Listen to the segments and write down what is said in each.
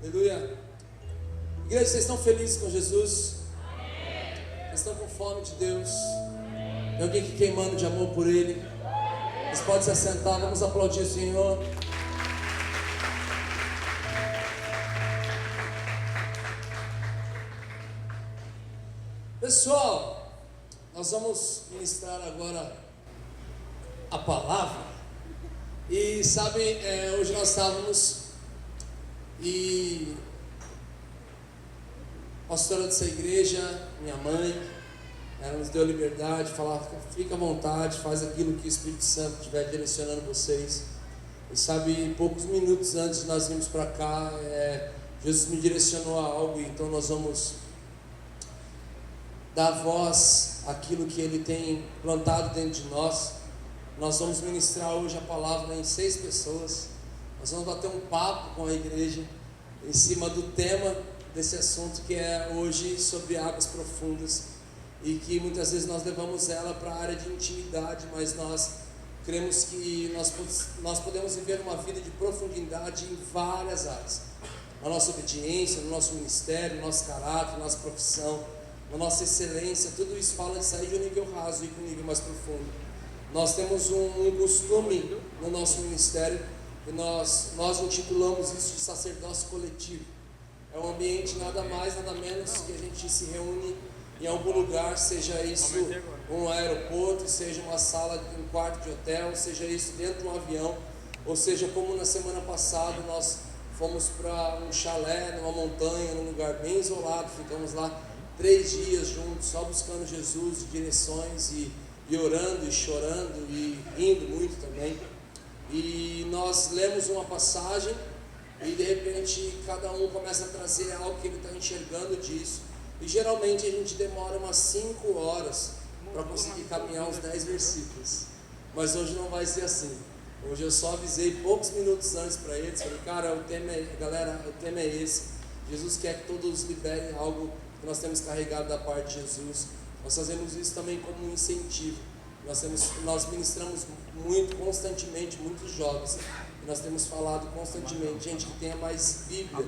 Aleluia. Igreja, vocês estão felizes com Jesus? Vocês estão com fome de Deus? Tem alguém aqui queimando de amor por Ele? Vocês podem se assentar, vamos aplaudir o Senhor. Pessoal, nós vamos ministrar agora a palavra. E sabe, hoje nós estávamos e a pastora dessa igreja, minha mãe, ela nos deu liberdade, falar, fica à vontade, faz aquilo que o Espírito Santo estiver direcionando vocês. E sabe, poucos minutos antes de nós virmos para cá, Jesus me direcionou a algo, então nós vamos dar voz àquilo que Ele tem plantado dentro de nós. Nós vamos ministrar hoje a palavra em 6 pessoas. Nós vamos bater um papo com a igreja em cima do tema desse assunto, que é hoje sobre águas profundas, e que muitas vezes nós levamos ela para a área de intimidade, mas nós cremos que nós podemos viver uma vida de profundidade em várias áreas, na nossa obediência, no nosso ministério, no nosso caráter, na nossa profissão, na nossa excelência. Tudo isso fala de sair de um nível raso e ir para um nível mais profundo. Nós temos um costume no nosso ministério, e nós intitulamos isso de sacerdócio coletivo. É um ambiente nada mais, nada menos que a gente se reúne em algum lugar, seja isso um aeroporto, seja uma sala, um quarto de hotel, seja isso dentro de um avião, ou seja, como na semana passada nós fomos para um chalé, numa montanha, num lugar bem isolado, ficamos lá 3 dias juntos, só buscando Jesus, direções e orando e chorando e rindo muito também. E nós lemos uma passagem e de repente cada um começa a trazer algo que ele está enxergando disso, e geralmente a gente demora umas 5 horas para conseguir caminhar uns 10 versículos, mas hoje não vai ser assim. Hoje eu só avisei poucos minutos antes para eles, falei, cara, o tema é esse. Jesus quer que todos liberem algo que nós temos carregado da parte de Jesus. Nós fazemos isso também como um incentivo. Nós ministramos muito, constantemente, muitos jovens. E nós temos falado constantemente, gente, que tenha mais Bíblia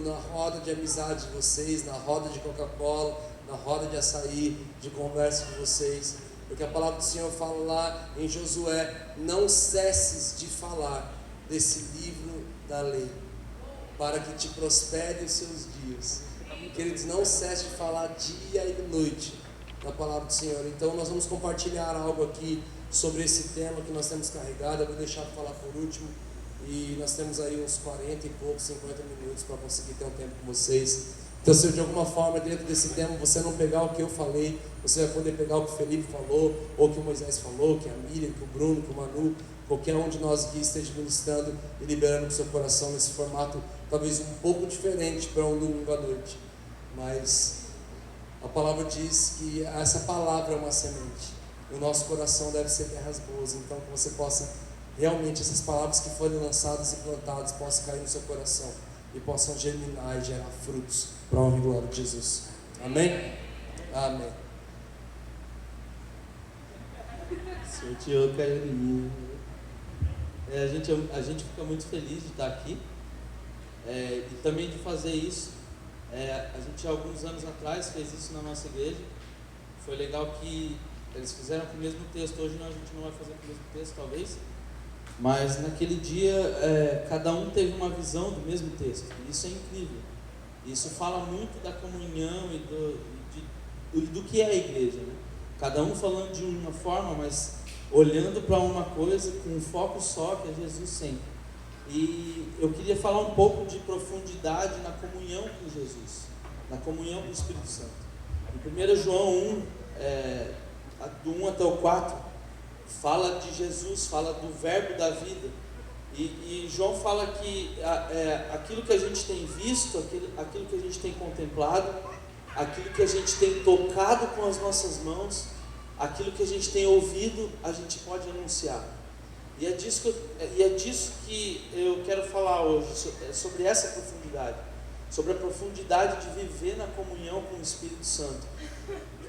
na roda de amizade de vocês, na roda de Coca-Cola, na roda de açaí, de conversa de vocês. Porque a palavra do Senhor fala lá em Josué, não cesses de falar desse livro da lei, para que te prospere os seus dias. Queridos, não cesse de falar dia e noite na palavra do Senhor. Então nós vamos compartilhar algo aqui sobre esse tema que nós temos carregado. Eu vou deixar para falar por último, e nós temos aí uns 40 e poucos, 50 minutos para conseguir ter um tempo com vocês. Então, se de alguma forma dentro desse tema você não pegar o que eu falei, você vai poder pegar o que o Felipe falou, ou o que o Moisés falou, que a Miriam, que o Bruno, que o Manu, qualquer um de nós aqui esteja ministrando e liberando o seu coração nesse formato talvez um pouco diferente para um domingo à noite. Mas a palavra diz que essa palavra é uma semente. O nosso coração deve ser terras boas. Então que você possa, realmente, essas palavras que forem lançadas e plantadas possam cair no seu coração e possam germinar e gerar frutos para a honra e glória de Jesus. Amém? Amém. Senhor Tio Caiolinho. A gente fica muito feliz de estar aqui e também de fazer isso. A gente, alguns anos atrás, fez isso na nossa igreja. Foi legal que eles fizeram com o mesmo texto. Hoje a gente não vai fazer com o mesmo texto, talvez, mas naquele dia cada um teve uma visão do mesmo texto, e isso é incrível. Isso fala muito da comunhão e do que é a igreja, né? Cada um falando de uma forma, mas olhando para uma coisa com um foco só, que é Jesus sempre. E eu queria falar um pouco de profundidade na comunhão com Jesus, na comunhão com o Espírito Santo. Em 1 João 1, do 1 até o 4, fala de Jesus, fala do verbo da vida. E João fala que aquilo que a gente tem visto, aquilo que a gente tem contemplado, aquilo que a gente tem tocado com as nossas mãos, aquilo que a gente tem ouvido, a gente pode anunciar. E é disso que eu quero falar hoje, sobre essa profundidade, sobre a profundidade de viver na comunhão com o Espírito Santo.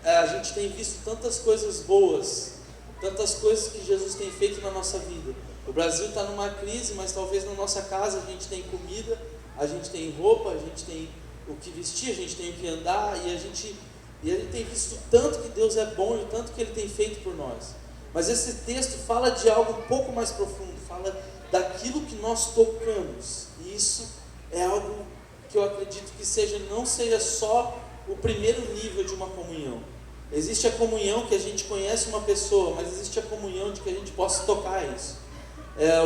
A gente tem visto tantas coisas boas, tantas coisas que Jesus tem feito na nossa vida. Eu Brasil está numa crise, mas talvez na nossa casa a gente tem comida, a gente tem roupa, a gente tem o que vestir, a gente tem o que andar, e a gente tem visto tanto que Deus é bom e o tanto que Ele tem feito por nós. Mas esse texto fala de algo um pouco mais profundo, fala daquilo que nós tocamos, e isso é algo que eu acredito que não seja só o primeiro nível de uma comunhão. Existe a comunhão que a gente conhece uma pessoa, mas existe a comunhão de que a gente possa tocar isso.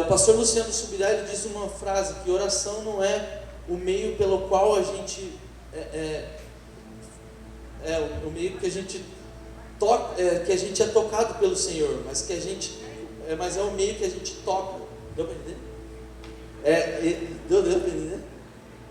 O pastor Luciano Subirá, ele diz uma frase, que oração não é o meio pelo qual a gente o meio que a gente toca, que a gente é tocado pelo Senhor, mas é o meio que a gente toca. Deu para entender? Deu para entender?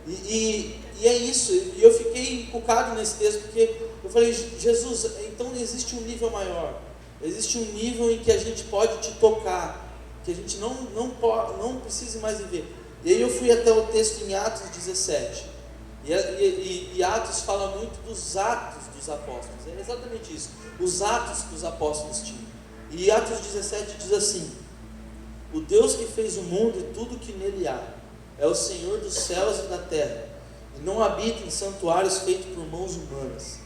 E é isso, e eu fiquei encucado nesse texto, porque eu falei, Jesus, então existe um nível maior, existe um nível em que a gente pode te tocar, que a gente não precise mais viver. E aí eu fui até o texto em Atos 17, e Atos fala muito dos atos dos apóstolos, é exatamente isso, os atos que os apóstolos tinham. E Atos 17 diz assim: o Deus que fez o mundo e tudo que nele há, é o Senhor dos céus e da terra, e não habita em santuários feitos por mãos humanas.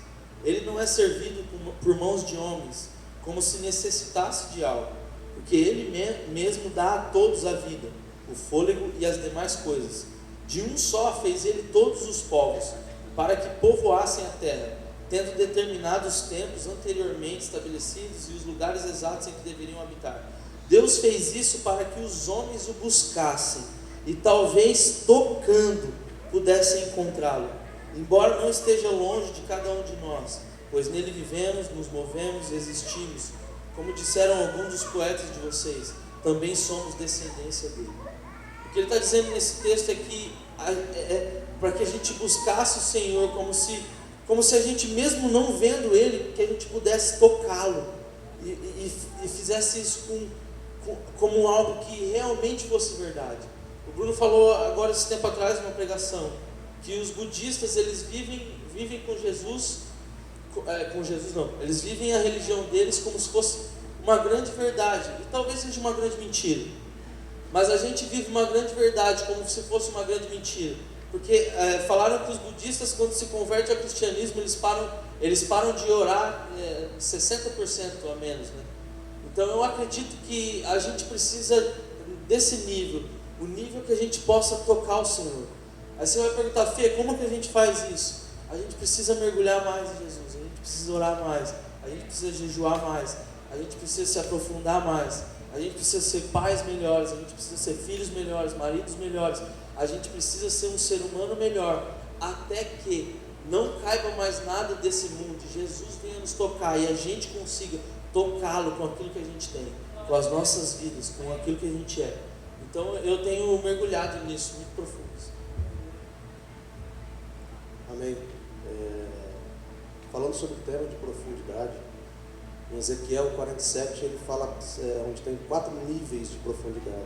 Ele não é servido por mãos de homens, como se necessitasse de algo, porque Ele mesmo dá a todos a vida, o fôlego e as demais coisas. De um só fez Ele todos os povos, para que povoassem a terra, tendo determinado os tempos anteriormente estabelecidos e os lugares exatos em que deveriam habitar. Deus fez isso para que os homens o buscassem, e talvez tocando pudessem encontrá-lo, embora não esteja longe de cada um de nós, pois nele vivemos, nos movemos e existimos. Como disseram alguns dos poetas de vocês, também somos descendência dele. O que ele está dizendo nesse texto é que para que a gente buscasse o Senhor como se a gente, mesmo não vendo Ele, que a gente pudesse tocá-lo e fizesse isso como algo que realmente fosse verdade. O Bruno falou agora esse tempo atrás numa pregação que os budistas, eles vivem com Jesus não, eles vivem a religião deles como se fosse uma grande verdade, e talvez seja uma grande mentira, mas a gente vive uma grande verdade como se fosse uma grande mentira, porque falaram que os budistas, quando se convertem ao cristianismo, eles param de orar 60% a menos, né? Então eu acredito que a gente precisa desse nível, o nível que a gente possa tocar o Senhor. Aí você vai perguntar: Fê, como que a gente faz isso? A gente precisa mergulhar mais em Jesus, a gente precisa orar mais, a gente precisa jejuar mais, a gente precisa se aprofundar mais, a gente precisa ser pais melhores, a gente precisa ser filhos melhores, maridos melhores, a gente precisa ser um ser humano melhor, até que não caiba mais nada desse mundo, Jesus venha nos tocar e a gente consiga tocá-lo com aquilo que a gente tem, com as nossas vidas, com aquilo que a gente é. Então eu tenho mergulhado nisso, muito profundo. Amém. Falando sobre o tema de profundidade, em Ezequiel 47 ele fala onde tem 4 níveis de profundidade,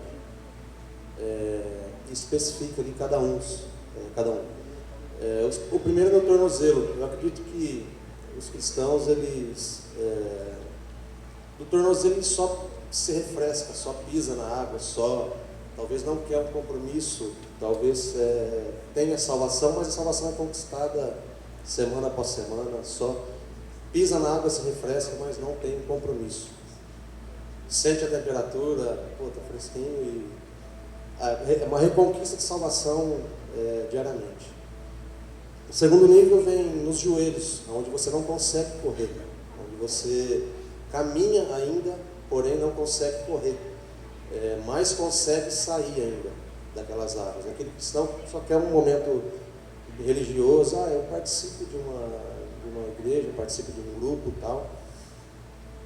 e especifica ali cada um. O primeiro é o tornozelo. Eu acredito que os cristãos, eles do tornozelo ele só se refresca, só pisa na água, talvez não quer um compromisso, talvez tenha salvação, mas a salvação é conquistada semana após semana, só pisa na água, se refresca, mas não tem um compromisso. Sente a temperatura, está fresquinho, e é uma reconquista de salvação diariamente. O segundo nível vem nos joelhos, onde você não consegue correr, onde você caminha ainda, porém não consegue correr, mas consegue sair ainda daquelas águas. Aquele cristão só quer um momento religioso, eu participo de uma igreja, eu participo de um grupo e tal.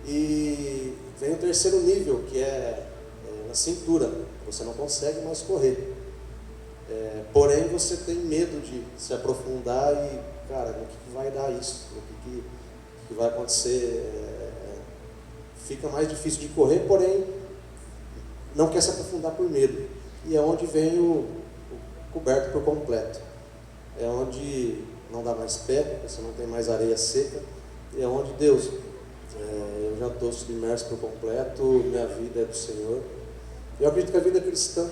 E vem o terceiro nível, que é na cintura, você não consegue mais correr, porém você tem medo de se aprofundar e, cara, o que vai dar isso? O que vai acontecer? Fica mais difícil de correr, porém não quer se aprofundar por medo. E é onde vem o coberto por completo. É onde não dá mais pé, você não tem mais areia seca. E é onde Deus, eu já estou submerso por completo, minha vida é do Senhor. Eu acredito que a vida cristã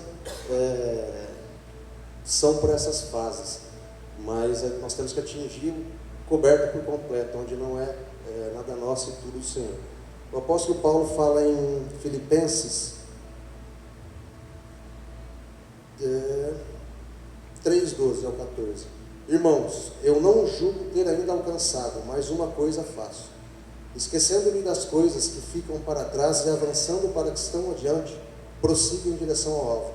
são por essas fases, mas nós temos que atingir coberto por completo, onde não é nada nosso e tudo do Senhor. O apóstolo Paulo fala em Filipenses 3:12 ao 14: Irmãos, eu não julgo ter ainda alcançado, mas uma coisa faço, esquecendo-me das coisas que ficam para trás e avançando para que estão adiante, prossigo em direção ao alvo,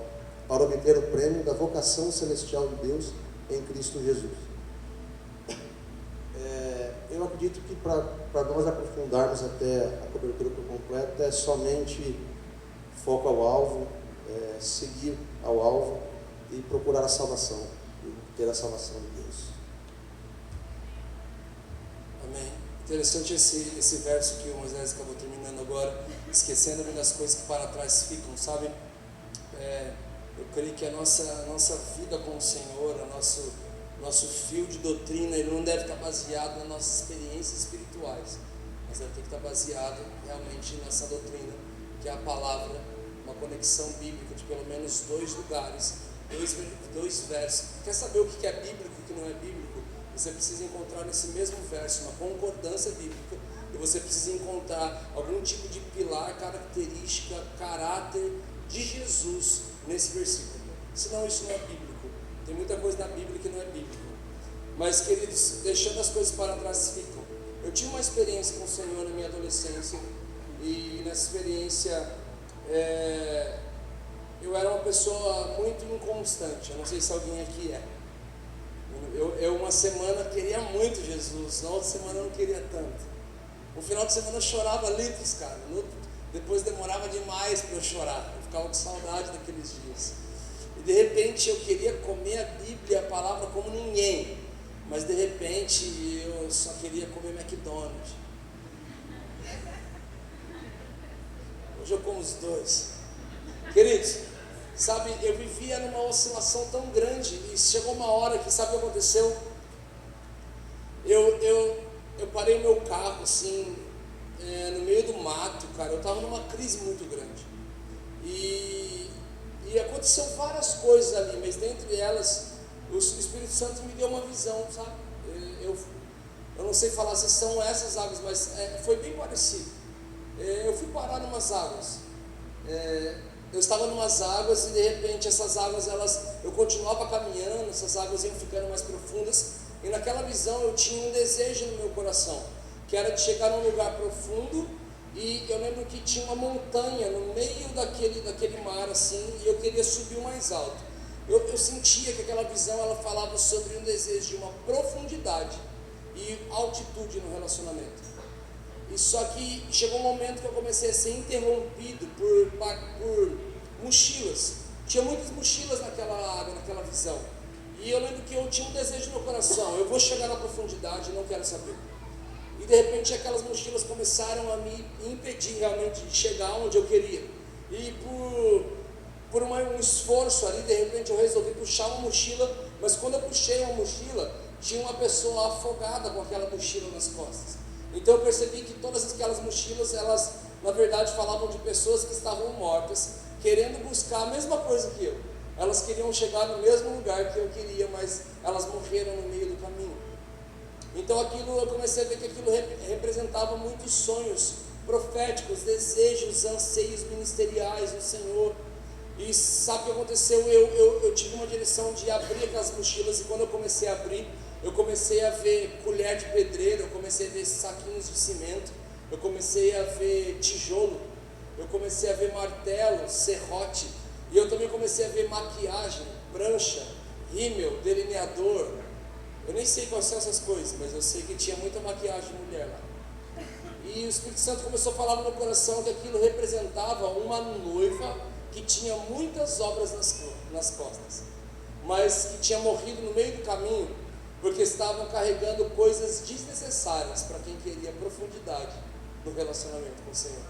para obter o prêmio da vocação celestial de Deus em Cristo Jesus. Eu acredito que para nós aprofundarmos até a cobertura por completo é somente foco ao alvo, seguir ao alvo e procurar a salvação, e ter a salvação de Deus. Amém. Interessante esse verso que o Moisés acabou terminando agora, esquecendo-me das coisas que para trás ficam, sabe? Eu creio que a nossa vida com o Senhor, nosso fio de doutrina, ele não deve estar baseado nas nossas experiências espirituais, mas deve ter que estar baseado realmente nessa doutrina, que é a palavra, uma conexão bíblica de pelo menos 2 lugares, 2 versos. Quer saber o que é bíblico e o que não é bíblico? Você precisa encontrar nesse mesmo verso uma concordância bíblica, e você precisa encontrar algum tipo de pilar, característica, caráter de Jesus nesse versículo. Senão isso não é bíblico. Tem muita coisa na Bíblia que não é bíblico. Mas, queridos, deixando as coisas para trás ficam. Eu tive uma experiência com o Senhor na minha adolescência, e nessa experiência eu era uma pessoa muito inconstante. Eu não sei se alguém aqui é. Eu uma semana queria muito Jesus, na outra semana eu não queria tanto. No final de semana eu chorava litros, cara. Depois demorava demais para eu chorar. Eu ficava com saudade daqueles dias. E de repente eu queria comer a Bíblia, a palavra, como ninguém. Mas de repente eu só queria comer McDonald's. Hoje eu como os 2. Queridos, sabe, eu vivia numa oscilação tão grande, e chegou uma hora que, sabe o que aconteceu? Eu parei o meu carro assim, no meio do mato, cara. Eu estava numa crise muito grande, e aconteceu várias coisas ali, mas dentre elas o Espírito Santo me deu uma visão, sabe? Eu não sei falar se são essas águas, mas foi bem parecido. Eu fui parar numas águas, eu estava numas águas, e de repente essas águas, eu continuava caminhando, essas águas iam ficando mais profundas, e naquela visão eu tinha um desejo no meu coração, que era de chegar num lugar profundo, e eu lembro que tinha uma montanha no meio daquele mar assim, e eu queria subir o mais alto. Eu sentia que aquela visão, ela falava sobre um desejo de uma profundidade e altitude no relacionamento. E só que chegou um momento que eu comecei a ser interrompido por mochilas. Tinha muitas mochilas naquela água, naquela visão. E eu lembro que eu tinha um desejo no meu coração: eu vou chegar na profundidade, não quero saber. E de repente aquelas mochilas começaram a me impedir realmente de chegar onde eu queria. E por um esforço ali, de repente eu resolvi puxar uma mochila, mas quando eu puxei uma mochila, tinha uma pessoa afogada com aquela mochila nas costas. Então eu percebi que todas aquelas mochilas, elas na verdade falavam de pessoas que estavam mortas, querendo buscar a mesma coisa que eu. Elas queriam chegar no mesmo lugar que eu queria, mas elas morreram no meio do caminho. Então eu comecei a ver que aquilo representava muitos sonhos proféticos, desejos, anseios ministeriais do Senhor. E sabe o que aconteceu? Eu tive uma direção de abrir aquelas mochilas, e quando eu comecei a abrir, eu comecei a ver colher de pedreiro, eu comecei a ver saquinhos de cimento, eu comecei a ver tijolo, eu comecei a ver martelo, serrote, e eu também comecei a ver maquiagem, prancha, rímel, delineador. Eu nem sei quais são essas coisas, mas eu sei que tinha muita maquiagem de mulher lá. E o Espírito Santo começou a falar no meu coração que aquilo representava uma noiva que tinha muitas obras nas costas, mas que tinha morrido no meio do caminho, porque estavam carregando coisas desnecessárias para quem queria profundidade no relacionamento com o Senhor.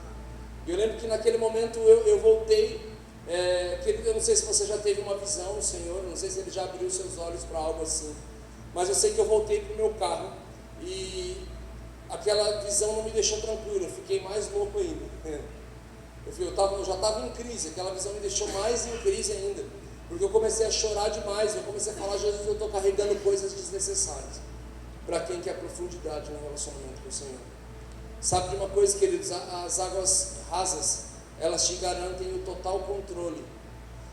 E eu lembro que naquele momento eu voltei, querido, eu não sei se você já teve uma visão no Senhor, não sei se Ele já abriu seus olhos para algo assim, mas eu sei que eu voltei para o meu carro, e aquela visão não me deixou tranquilo, eu fiquei mais louco ainda. Eu já estava em crise, aquela visão me deixou mais em crise ainda, porque eu comecei a chorar demais, eu comecei a falar: Jesus, eu estou carregando coisas desnecessárias. Para quem quer profundidade no relacionamento com o Senhor. Sabe de uma coisa, queridos? As águas rasas, elas te garantem o total controle.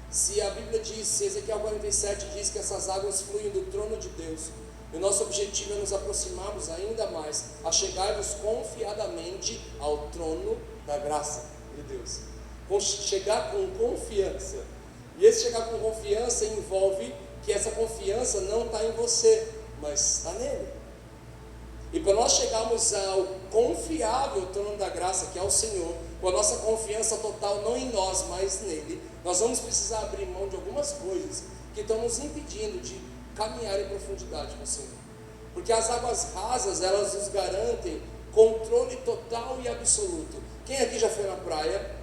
Se a Bíblia diz, se Ezequiel 47 diz que essas águas fluem do trono de Deus, e o nosso objetivo é nos aproximarmos ainda mais, a chegarmos confiadamente ao trono da graça de Deus. Chegar com confiança. E esse chegar com confiança envolve que essa confiança não está em você, mas está nele. E para nós chegarmos ao confiável trono da graça, que é o Senhor, com a nossa confiança total não em nós, mas nele, nós vamos precisar abrir mão de algumas coisas que estão nos impedindo de caminhar em profundidade com o Senhor. Porque as águas rasas, elas nos garantem controle total e absoluto. Quem aqui já foi na praia?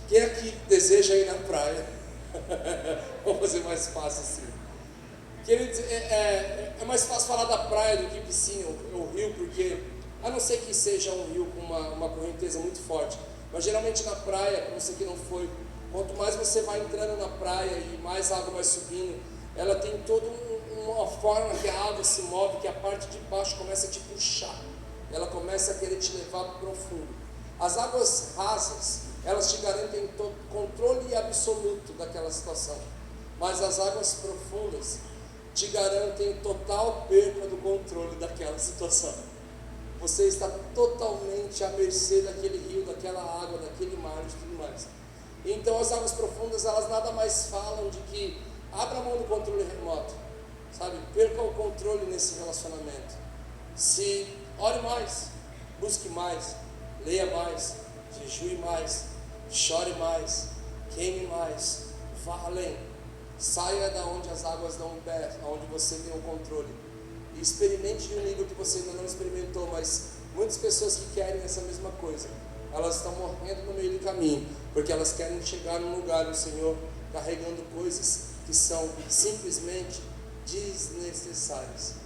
Quem aqui deseja ir na praia? Vamos fazer mais fácil assim. Queridos, é mais fácil falar da praia do que piscina ou rio, porque, a não ser que seja um rio com uma correnteza muito forte, mas geralmente na praia, para você que não foi, quanto mais você vai entrando na praia e mais a água vai subindo, ela tem toda uma forma que a água se move, que a parte de baixo começa a te puxar, ela começa a querer te levar para o profundo. As águas rasas, elas te garantem controle absoluto daquela situação, mas as águas profundas te garantem total perda do controle daquela situação. Você está totalmente à mercê daquele rio, daquela água, daquele mar e tudo mais. Então as águas profundas, elas nada mais falam de que abra mão do controle remoto, sabe? Perca o controle nesse relacionamento. Se ore mais, busque mais, leia mais, jejue mais, chore mais, queime mais, vá além. Saia da onde as águas dão o pé, onde você tem o controle, e experimente de um nível que você ainda não experimentou. Mas muitas pessoas que querem essa mesma coisa, elas estão morrendo no meio do caminho, porque elas querem chegar num lugar do Senhor carregando coisas que são simplesmente desnecessárias.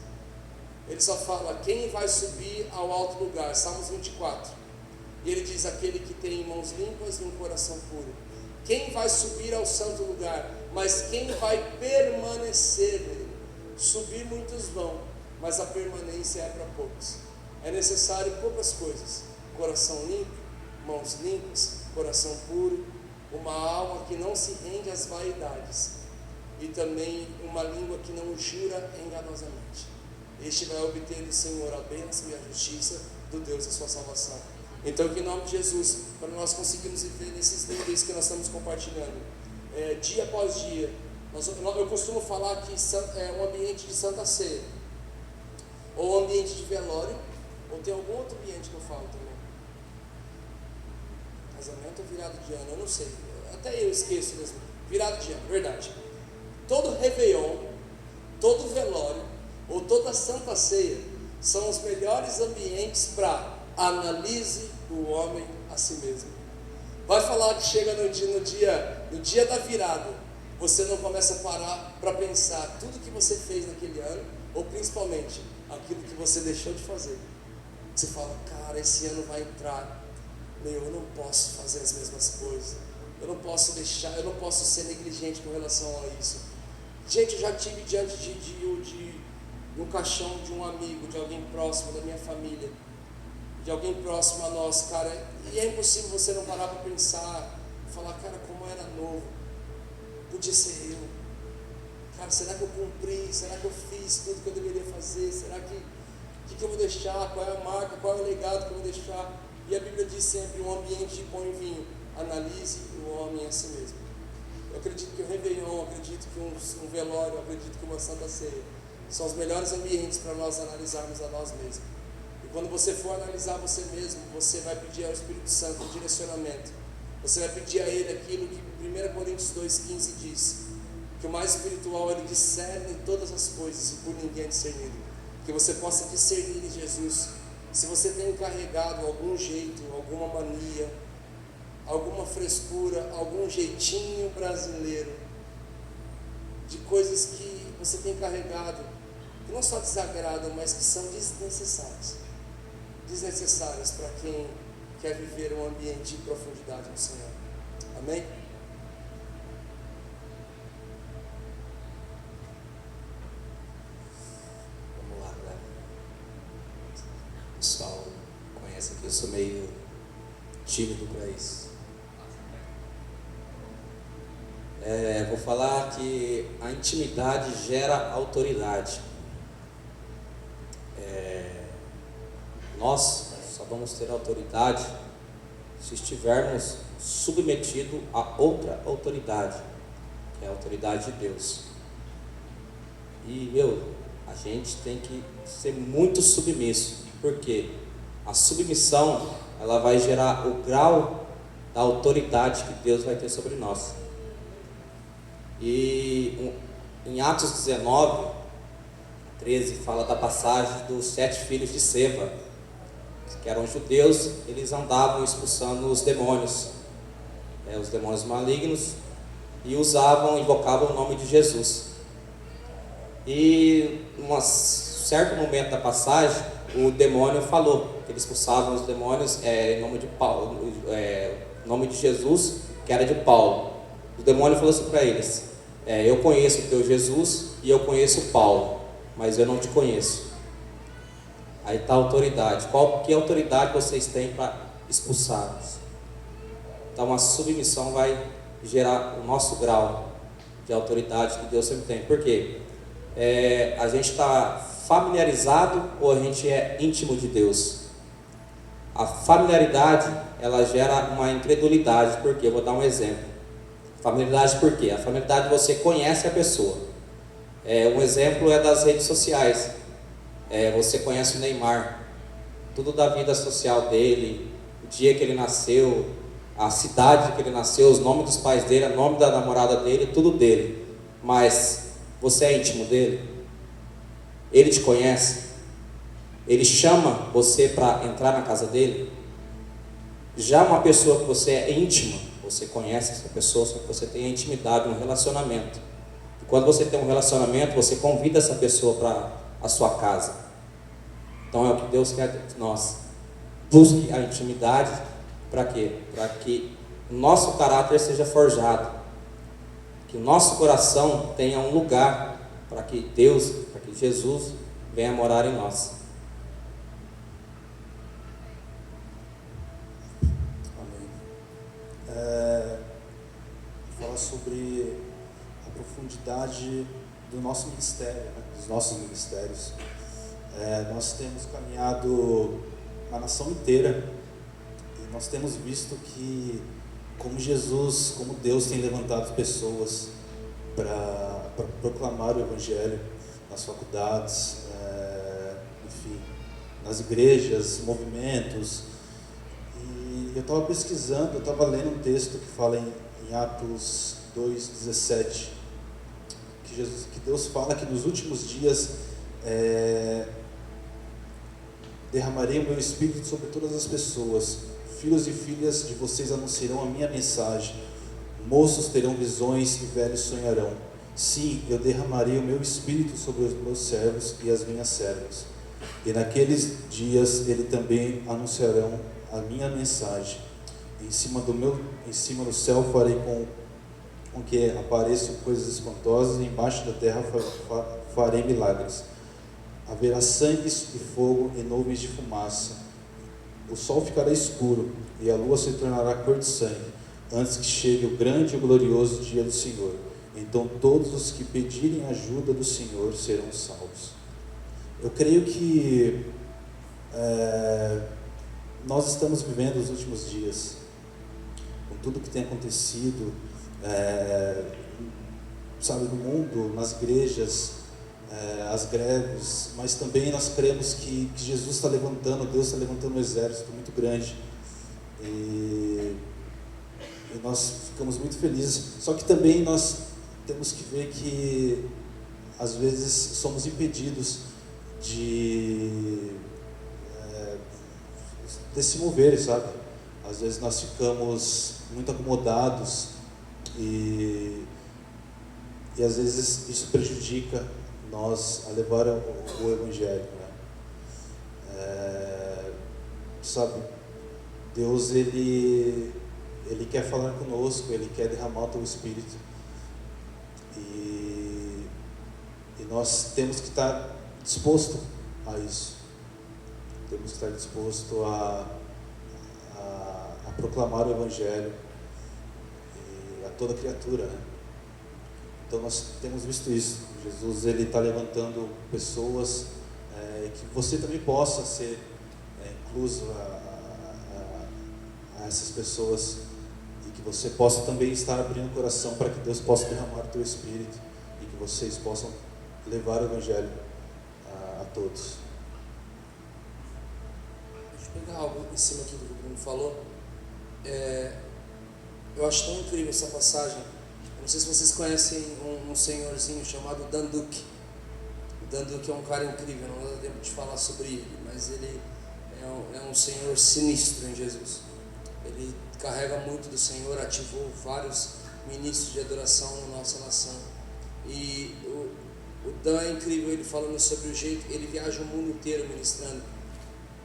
Ele só fala: quem vai subir ao alto lugar? Salmos 24. E ele diz: aquele que tem mãos limpas e um coração puro. Quem vai subir ao santo lugar? Mas quem vai permanecer nele? Subir muitos vão, mas a permanência é para poucos. É necessário poucas coisas: coração limpo, mãos limpas, coração puro, uma alma que não se rende às vaidades, e também uma língua que não jura enganosamente. Este vai obter do Senhor a bênção e a justiça do Deus da sua salvação. Então, que em nome de Jesus, para nós conseguirmos viver nesses níveis que nós estamos compartilhando, dia após dia, eu costumo falar que é um ambiente de Santa Ceia, ou um ambiente de velório, ou tem algum outro ambiente que eu falo também? Casamento ou virado de ano, eu não sei, até eu esqueço mesmo. Virado de ano, verdade. Todo Réveillon, todo velório, ou toda Santa Ceia, são os melhores ambientes para analise o homem a si mesmo. Vai falar que chega no dia da virada, você não começa a parar para pensar tudo que você fez naquele ano, ou principalmente aquilo que você deixou de fazer. Você fala: cara, esse ano vai entrar, eu não posso fazer as mesmas coisas, eu não posso ser negligente com relação a isso. Gente, eu já tive diante de um caixão de um amigo, de alguém próximo da minha família, de alguém próximo a nós, cara, e é impossível você não parar para pensar, falar: cara, como eu era novo, podia ser eu, cara, será que eu cumpri, será que eu fiz tudo que eu deveria fazer, será que eu vou deixar, qual é a marca, qual é o legado que eu vou deixar? E a Bíblia diz sempre: um ambiente de pão e vinho, analise o homem a si mesmo. Eu acredito que o Réveillon, acredito que um velório, acredito que uma Santa Ceia são os melhores ambientes para nós analisarmos a nós mesmos. E quando você for analisar você mesmo, você vai pedir ao Espírito Santo um direcionamento. Você vai pedir a Ele aquilo que 1 Coríntios 2,15 diz, que o mais espiritual, Ele discerne todas as coisas e por ninguém é discernido. Que você possa discernir em Jesus. Se você tem carregado algum jeito, alguma mania, alguma frescura, algum jeitinho brasileiro, de coisas que você tem carregado, que não só desagradam, mas que são desnecessárias para quem quer viver um ambiente de profundidade no Senhor. Amém? Vamos lá, galera. O pessoal conhece que eu sou meio tímido para isso. Vou falar que a intimidade gera autoridade. Nós só vamos ter autoridade se estivermos submetidos a outra autoridade, que é a autoridade de Deus. E a gente tem que ser muito submisso, porque a submissão ela vai gerar o grau da autoridade que Deus vai ter sobre nós. E em Atos 19, 13, fala da passagem dos 7 filhos de Seva, que eram judeus. Eles andavam expulsando os demônios malignos, e invocavam o nome de Jesus. E em certo momento da passagem, o demônio falou que eles expulsavam os demônios em nome de Paulo, nome de Jesus, que era de Paulo. O demônio falou assim para eles: eu conheço o teu Jesus e eu conheço o Paulo, mas eu não te conheço. Aí está a autoridade. Que autoridade vocês têm para expulsá-los? Então a submissão vai gerar o nosso grau de autoridade que Deus sempre tem. Por quê? A gente está familiarizado ou a gente é íntimo de Deus? A familiaridade, ela gera uma incredulidade. Por quê? Eu vou dar um exemplo. Familiaridade por quê? A familiaridade, você conhece a pessoa. Um exemplo é das redes sociais. Você conhece o Neymar, tudo da vida social dele, o dia que ele nasceu, a cidade que ele nasceu, os nomes dos pais dele, o nome da namorada dele, tudo dele. Mas você é íntimo dele? Ele te conhece? Ele chama você para entrar na casa dele? Já uma pessoa que você é íntimo, você conhece essa pessoa, só que você tem a intimidade, um relacionamento. E quando você tem um relacionamento, você convida essa pessoa para a sua casa. Então é o que Deus quer de nós. Busque a intimidade. Para quê? Para que o nosso caráter seja forjado, que o nosso coração tenha um lugar para que Jesus venha morar em nós. Fala sobre a profundidade do nosso ministério, né? Dos nossos ministérios. Nós temos caminhado a nação inteira e nós temos visto que como Jesus, como Deus tem levantado pessoas para proclamar o Evangelho nas faculdades, enfim, nas igrejas, movimentos. E eu estava pesquisando, eu estava lendo um texto que fala em Atos 2,17, que Deus fala que nos últimos dias derramarei o meu Espírito sobre todas as pessoas. Filhos e filhas de vocês anunciarão a minha mensagem. Moços terão visões e velhos sonharão. Sim, eu derramarei o meu Espírito sobre os meus servos e as minhas servas. E naqueles dias ele também anunciarão a minha mensagem. Em cima do céu farei com que apareçam coisas espantosas, e embaixo da terra farei milagres. Haverá sangue e fogo e nuvens de fumaça. O sol ficará escuro e a lua se tornará cor de sangue, antes que chegue o grande e glorioso dia do Senhor. Então todos os que pedirem ajuda do Senhor serão salvos. Eu creio que nós estamos vivendo os últimos dias, com tudo que tem acontecido, no mundo, nas igrejas, as greves, mas também nós cremos que Jesus está levantando, Deus está levantando um exército muito grande, e nós ficamos muito felizes. Só que também nós temos que ver que às vezes somos impedidos de se mover, sabe? Às vezes nós ficamos muito acomodados e às vezes isso prejudica nós a levar o Evangelho, né? Deus, Ele quer falar conosco, Ele quer derramar o Teu Espírito. E nós temos que estar disposto a isso. Temos que estar disposto a proclamar o Evangelho a toda criatura, né? Então nós temos visto isso. Jesus, Ele está levantando pessoas, que você também possa ser incluso a essas pessoas, e que você possa também estar abrindo o coração para que Deus possa derramar o Teu Espírito e que vocês possam levar o Evangelho a todos. Deixa eu pegar algo em cima aqui do que o Bruno falou. Eu acho tão incrível essa passagem. Eu não sei se vocês conhecem um senhorzinho chamado Dan Duque. O Dan Duque é um cara incrível, não dá tempo de falar sobre ele, mas ele é um senhor sinistro em Jesus. Ele carrega muito do Senhor, ativou vários ministros de adoração na nossa nação. E o Dan é incrível, ele falando sobre o jeito, ele viaja o mundo inteiro ministrando.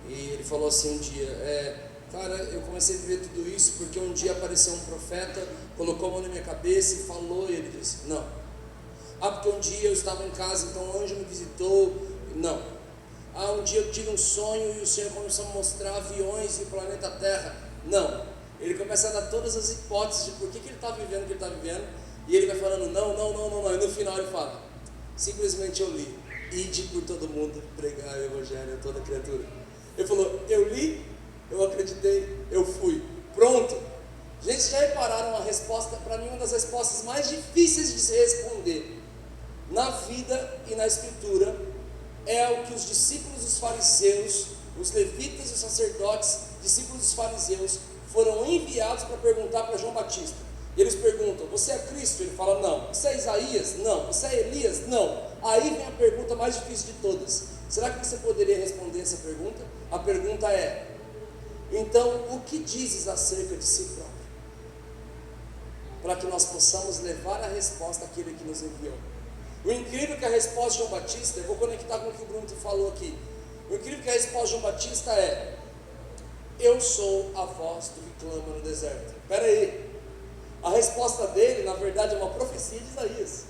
E ele falou assim um dia, cara, eu comecei a viver tudo isso porque um dia apareceu um profeta, colocou a mão na minha cabeça e falou, e ele disse, não. Porque um dia eu estava em casa, então um anjo me visitou, não. Um dia eu tive um sonho e o Senhor começou a mostrar aviões e o planeta Terra, não. Ele começa a dar todas as hipóteses de por que ele está vivendo o que ele está vivendo, e ele vai falando, não, e no final ele fala, simplesmente eu li, ide por todo mundo, pregar o Evangelho a toda criatura. Ele falou, eu li, eu acreditei, eu fui, pronto. Gente, já repararam a resposta, para mim uma das respostas mais difíceis de se responder na vida e na Escritura, é o que os discípulos dos fariseus, os levitas e os sacerdotes, discípulos dos fariseus, foram enviados para perguntar para João Batista. E eles perguntam, você é Cristo? Ele fala, não. Você é Isaías? Não. Você é Elias? Não. Aí vem a pergunta mais difícil de todas. Será que você poderia responder essa pergunta? A pergunta é, então, o que dizes acerca de si próprio? Para que nós possamos levar a resposta àquele que nos enviou. O incrível é que a resposta de João Batista, eu vou conectar com o que o Bruno falou aqui. O incrível é que a resposta de João Batista é, eu sou a voz do que clama no deserto. Espera aí, a resposta dele, na verdade, é uma profecia de Isaías.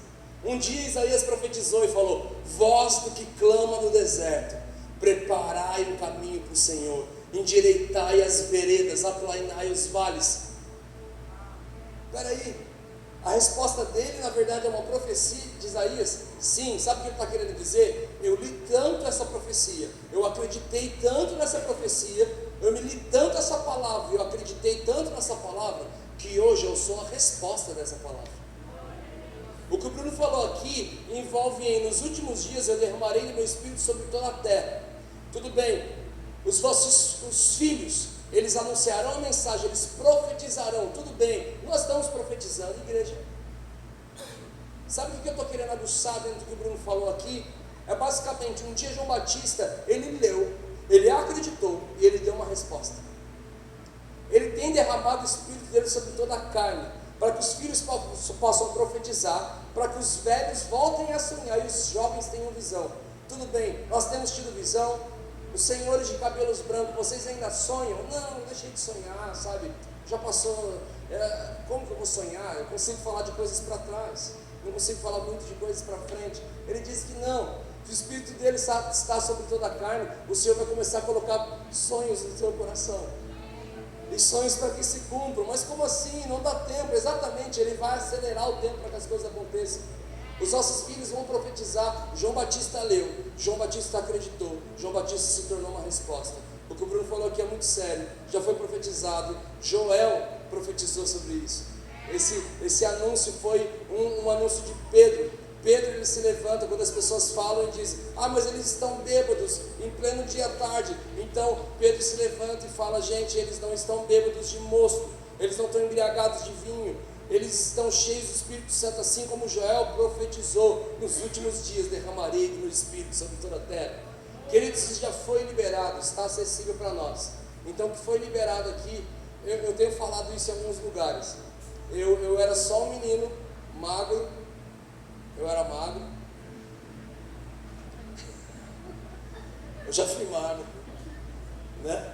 Um dia Isaías profetizou e falou, voz do que clama no deserto, preparai o caminho para o Senhor, endireitai as veredas, aplainai os vales. Espera aí, a resposta dele, na verdade, é uma profecia de Isaías. Sim, sabe o que ele está querendo dizer? Eu li tanto essa profecia, eu acreditei tanto nessa profecia, eu me li tanto essa palavra, eu acreditei tanto nessa palavra, que hoje eu sou a resposta dessa palavra. O que o Bruno falou aqui envolve em, nos últimos dias eu derramarei do meu Espírito sobre toda a terra. Tudo bem, os filhos, eles anunciarão a mensagem, eles profetizarão, tudo bem, nós estamos profetizando, igreja. Sabe o que eu estou querendo aguçar dentro do que o Bruno falou aqui? É basicamente, um dia João Batista, ele leu, ele acreditou e ele deu uma resposta. Ele tem derramado o Espírito dele sobre toda a carne, para que os filhos possam profetizar, para que os velhos voltem a sonhar e os jovens tenham visão. Tudo bem, nós temos tido visão. Os senhores de cabelos brancos, vocês ainda sonham? Não, deixei de sonhar, sabe? Já passou, como que eu vou sonhar? Eu consigo falar de coisas para trás, não consigo falar muito de coisas para frente. Ele diz que não, que o Espírito dele está sobre toda a carne, o Senhor vai começar a colocar sonhos no seu coração. E sonhos para que se cumpram. Mas como assim? Não dá tempo. Exatamente, ele vai acelerar o tempo para que as coisas aconteçam. Os nossos filhos vão profetizar. João Batista leu, João Batista acreditou, João Batista se tornou uma resposta. O que o Bruno falou aqui é muito sério, já foi profetizado. Joel profetizou sobre isso. Esse anúncio foi um anúncio de Pedro. Pedro, ele se levanta quando as pessoas falam e diz, mas eles estão bêbados, em pleno dia à tarde. Então Pedro se levanta e fala, gente, eles não estão bêbados de mosto, eles não estão embriagados de vinho, eles estão cheios do Espírito Santo, assim como Joel profetizou, nos últimos dias derramarei do meu Espírito sobre toda a terra. Queridos, isso já foi liberado, está acessível para nós. Então o que foi liberado aqui, eu tenho falado isso em alguns lugares. Eu era só um menino, magro, eu era magro, eu já fui magro, né?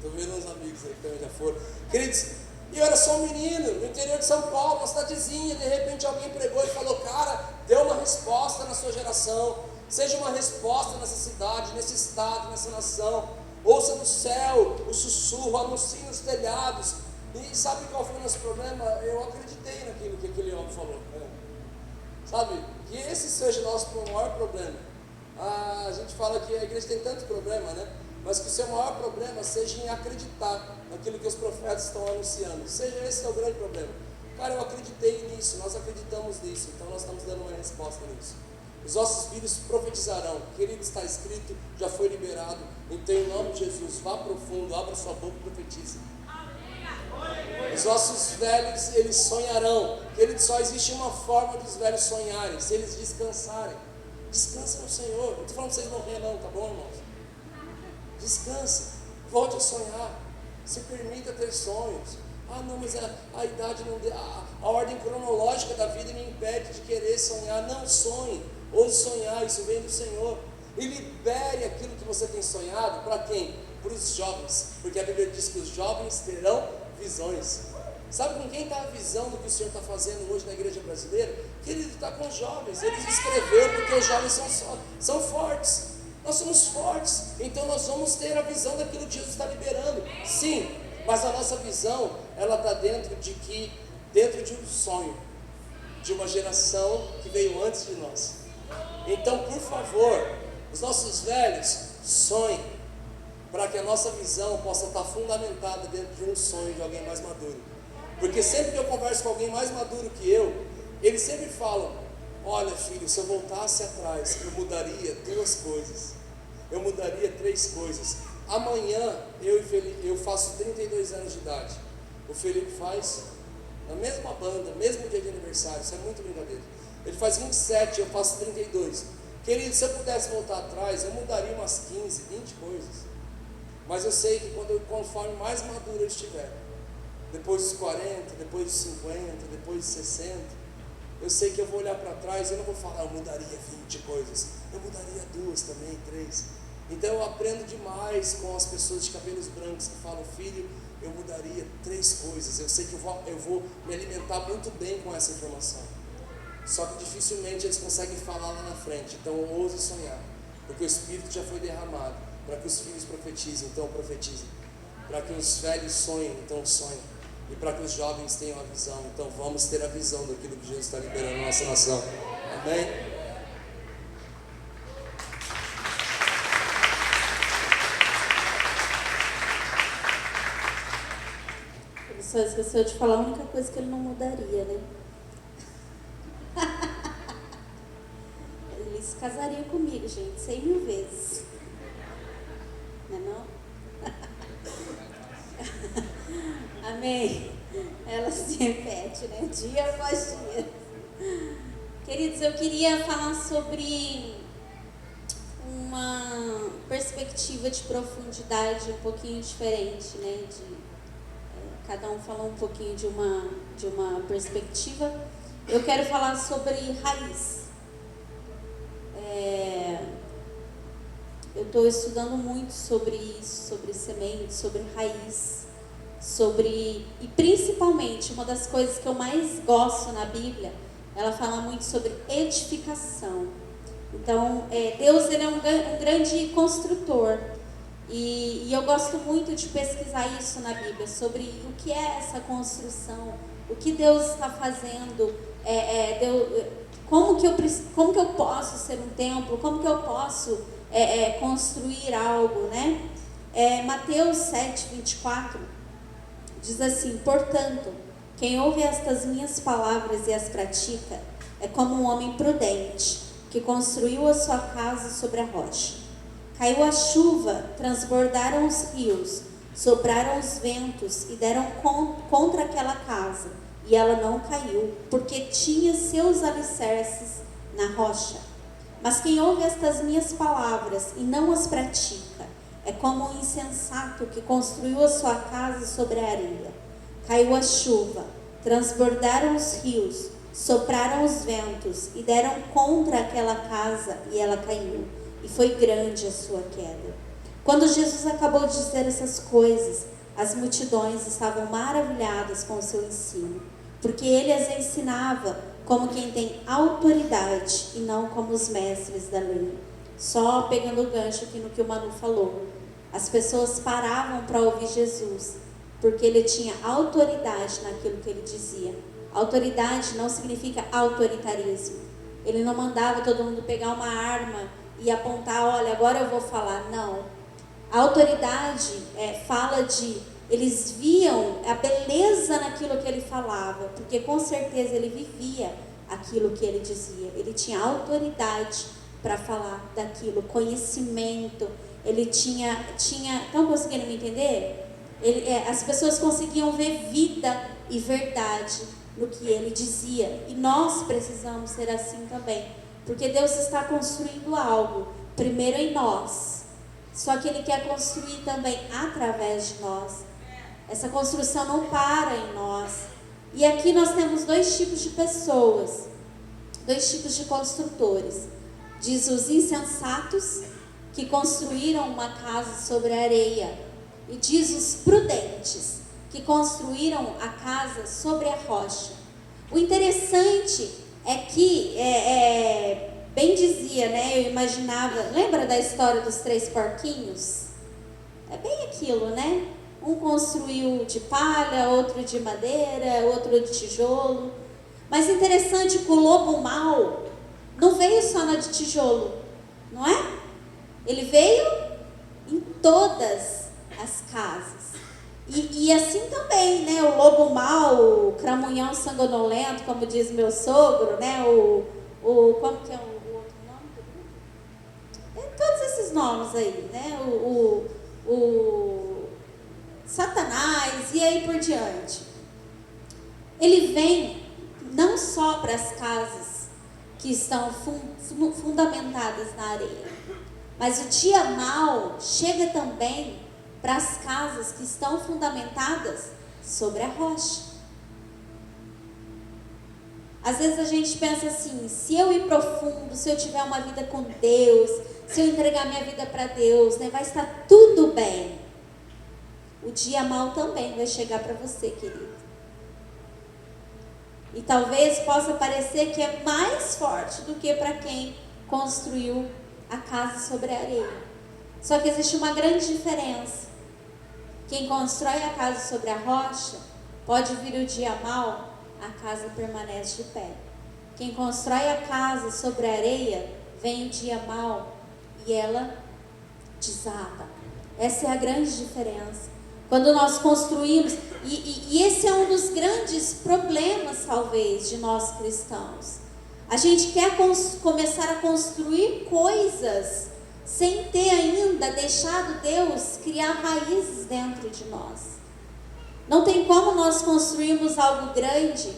Estou vendo uns amigos aí que também já foram. Queridos, e eu era só um menino, no interior de São Paulo, uma cidadezinha, de repente alguém pregou e falou, cara, dê uma resposta na sua geração, seja uma resposta nessa cidade, nesse estado, nessa nação, ouça no céu o sussurro, anuncie nos telhados. E sabe qual foi o nosso problema? Eu acreditei naquilo que aquele homem falou. Sabe, que esse seja o nosso maior problema. A gente fala que a igreja tem tanto problema, né? Mas que o seu maior problema seja em acreditar naquilo que os profetas estão anunciando. Seja esse é o grande problema. Cara, eu acreditei nisso, nós acreditamos nisso, então nós estamos dando uma resposta nisso. Os nossos filhos profetizarão, querido, está escrito, já foi liberado. Então, em nome de Jesus, vá profundo, abra sua boca e profetize. Os nossos velhos, eles sonharão. Querido, só existe uma forma dos velhos sonharem, se eles descansarem. Descansa no Senhor. Não estou falando para vocês morrer não, tá bom, irmãos? Descansa, volte a sonhar, se permita ter sonhos. Ah não, mas a idade não deu, a ordem cronológica da vida me impede de querer sonhar. Não sonhe, ouse sonhar, isso vem do Senhor. E libere aquilo que você tem sonhado, para quem? Para os jovens, porque a Bíblia diz que os jovens terão visões. Sabe com quem está a visão do que o Senhor está fazendo hoje na igreja brasileira? Que Ele está com os jovens, Ele escreveu porque os jovens são fortes. Nós somos fortes, então nós vamos ter a visão daquilo que Jesus está liberando. Sim, mas a nossa visão, ela está dentro de um sonho, de uma geração que veio antes de nós. Então, por favor, os nossos velhos, sonhem, para que a nossa visão possa estar fundamentada dentro de um sonho de alguém mais maduro. Porque sempre que eu converso com alguém mais maduro que eu, eles sempre falam, olha filho, se eu voltasse atrás, eu mudaria 2 coisas. Eu mudaria 3 coisas. Amanhã, eu faço 32 anos de idade. O Felipe faz, na mesma banda, mesmo dia de aniversário, isso é muito brincadeira. Ele faz 27, eu faço 32. Querido, se eu pudesse voltar atrás, eu mudaria umas 15, 20 coisas. Mas eu sei que conforme mais maduro eu estiver, depois dos 40, depois dos 50, depois dos 60, eu sei que eu vou olhar para trás e eu não vou falar, eu mudaria 20 coisas, eu mudaria 2 também, 3. Então eu aprendo demais com as pessoas de cabelos brancos que falam, filho, eu mudaria 3 coisas, eu sei que eu vou me alimentar muito bem com essa informação. Só que dificilmente eles conseguem falar lá na frente, então ouse sonhar, porque o Espírito já foi derramado, para que os filhos profetizem, então profetizem, para que os velhos sonhem, então sonhem, e para que os jovens tenham a visão, então vamos ter a visão daquilo que Jesus está liberando na nossa nação. Amém? Ele só esqueceu de falar a única coisa que ele não mudaria, né? Ele se casaria comigo, gente, 100 mil vezes. Não é não? Amém? Ela se repete, né? Dia após dia. Queridos, eu queria falar sobre uma perspectiva de profundidade um pouquinho diferente, né? Cada um falou um pouquinho de uma perspectiva. Eu quero falar sobre raiz. Eu estou estudando muito sobre isso, sobre semente, sobre raiz, e principalmente, uma das coisas que eu mais gosto na Bíblia, ela fala muito sobre edificação. Então, Deus, ele é um grande construtor, e eu gosto muito de pesquisar isso na Bíblia, sobre o que é essa construção, o que Deus está fazendo, como que eu posso ser um templo, como que eu posso construir algo, né? Mateus 7:24 diz assim: portanto, quem ouve estas minhas palavras e as pratica é como um homem prudente que construiu a sua casa sobre a rocha. Caiu a chuva, transbordaram os rios, sopraram os ventos e deram contra aquela casa, e ela não caiu, porque tinha seus alicerces na rocha. Mas quem ouve estas minhas palavras e não as pratica é como um insensato que construiu a sua casa sobre a areia. Caiu a chuva, transbordaram os rios, sopraram os ventos e deram contra aquela casa, e ela caiu, e foi grande a sua queda. Quando Jesus acabou de dizer essas coisas, as multidões estavam maravilhadas com o seu ensino, porque ele as ensinava como quem tem autoridade e não como os mestres da lei. Só pegando o gancho aqui no que o Manu falou, as pessoas paravam para ouvir Jesus, porque ele tinha autoridade naquilo que ele dizia. Autoridade não significa autoritarismo. Ele não mandava todo mundo pegar uma arma e apontar, olha, agora eu vou falar. Não. A autoridade fala de, eles viam a beleza naquilo que ele falava, porque com certeza ele vivia aquilo que ele dizia. Ele tinha autoridade para falar daquilo, conhecimento. Ele tinha, estão conseguindo me entender? As pessoas conseguiam ver vida e verdade no que ele dizia. E nós precisamos ser assim também, porque Deus está construindo algo, primeiro em nós, só que Ele quer construir também através de nós. Essa construção não para em nós. E aqui nós temos dois tipos de pessoas, dois tipos de construtores. Diz os insensatos, que construíram uma casa sobre a areia, e diz os prudentes, que construíram a casa sobre a rocha. O interessante é que, bem dizia, né? Eu imaginava, lembra da história dos 3 porquinhos? É bem aquilo, né? Um construiu de palha, outro de madeira, outro de tijolo. Mas interessante que o lobo mau não veio só na de tijolo, não é? Ele veio em todas as casas. E assim também, né? O lobo mau, o cramunhão sanguinolento, como diz meu sogro, né? Como que é o outro nome? Todos esses nomes aí, né? O Satanás e aí por diante. Ele vem não só para as casas que estão fundamentadas na areia, mas o dia mau chega também para as casas que estão fundamentadas sobre a rocha. Às vezes a gente pensa assim, se eu ir profundo, se eu tiver uma vida com Deus, se eu entregar minha vida para Deus, né, vai estar tudo bem. O dia mau também vai chegar para você, querido. E talvez possa parecer que é mais forte do que para quem construiu a casa sobre a areia. Só que existe uma grande diferença. Quem constrói a casa sobre a rocha, pode vir o dia mau, a casa permanece de pé. Quem constrói a casa sobre a areia, vem o dia mau e ela desaba. Essa é a grande diferença. Quando nós construímos, e esse é um dos grandes problemas, talvez, de nós cristãos. A gente quer começar a construir coisas sem ter ainda deixado Deus criar raízes dentro de nós. Não tem como nós construirmos algo grande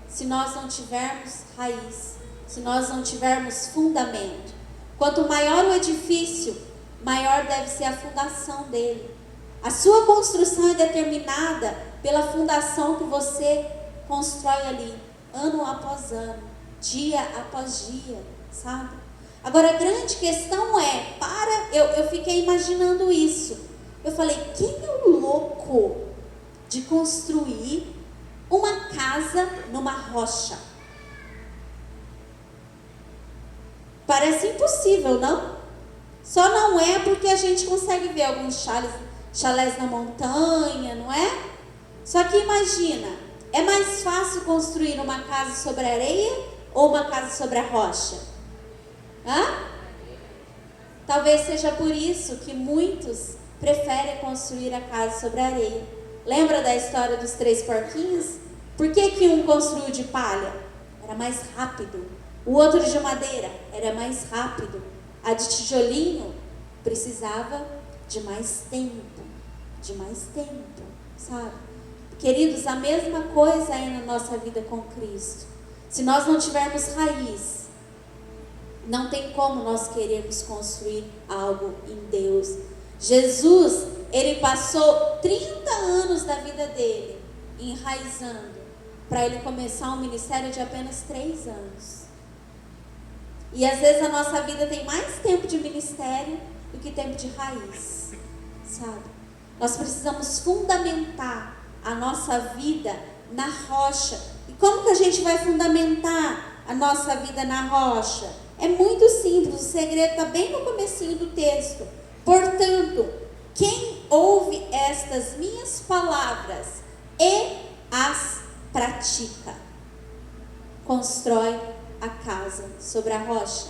se nós não tivermos raiz, se nós não tivermos fundamento. Quanto maior o edifício, maior deve ser a fundação dele. A sua construção é determinada pela fundação que você constrói ali, ano após ano, dia após dia, sabe? Agora a grande questão é, eu fiquei imaginando isso. Eu falei, quem é o louco de construir uma casa numa rocha? Parece impossível, não? Só não é porque a gente consegue ver alguns chalés na montanha, não é? Só que imagina, é mais fácil construir uma casa sobre a areia ou uma casa sobre a rocha? Talvez seja por isso que muitos preferem construir a casa sobre a areia. Lembra da história dos 3 porquinhos? Por que um construiu de palha? Era mais rápido. O outro de madeira era mais rápido. A de tijolinho precisava de mais tempo, sabe? Queridos, a mesma coisa é na nossa vida com Cristo. Se nós não tivermos raiz, não tem como nós querermos construir algo em Deus. Jesus, ele passou 30 anos da vida dele enraizando, para ele começar um ministério de apenas 3 anos. E às vezes a nossa vida tem mais tempo de ministério do que tempo de raiz, sabe? Nós precisamos fundamentar a nossa vida na rocha. E como que a gente vai fundamentar a nossa vida na rocha? É muito simples, o segredo está bem no comecinho do texto. Portanto, quem ouve estas minhas palavras e as pratica, constrói a casa sobre a rocha.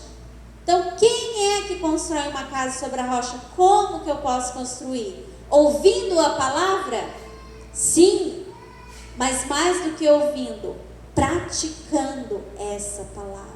Então, quem é que constrói uma casa sobre a rocha? Como que eu posso construir? Ouvindo a palavra? Sim, mas mais do que ouvindo, praticando essa palavra.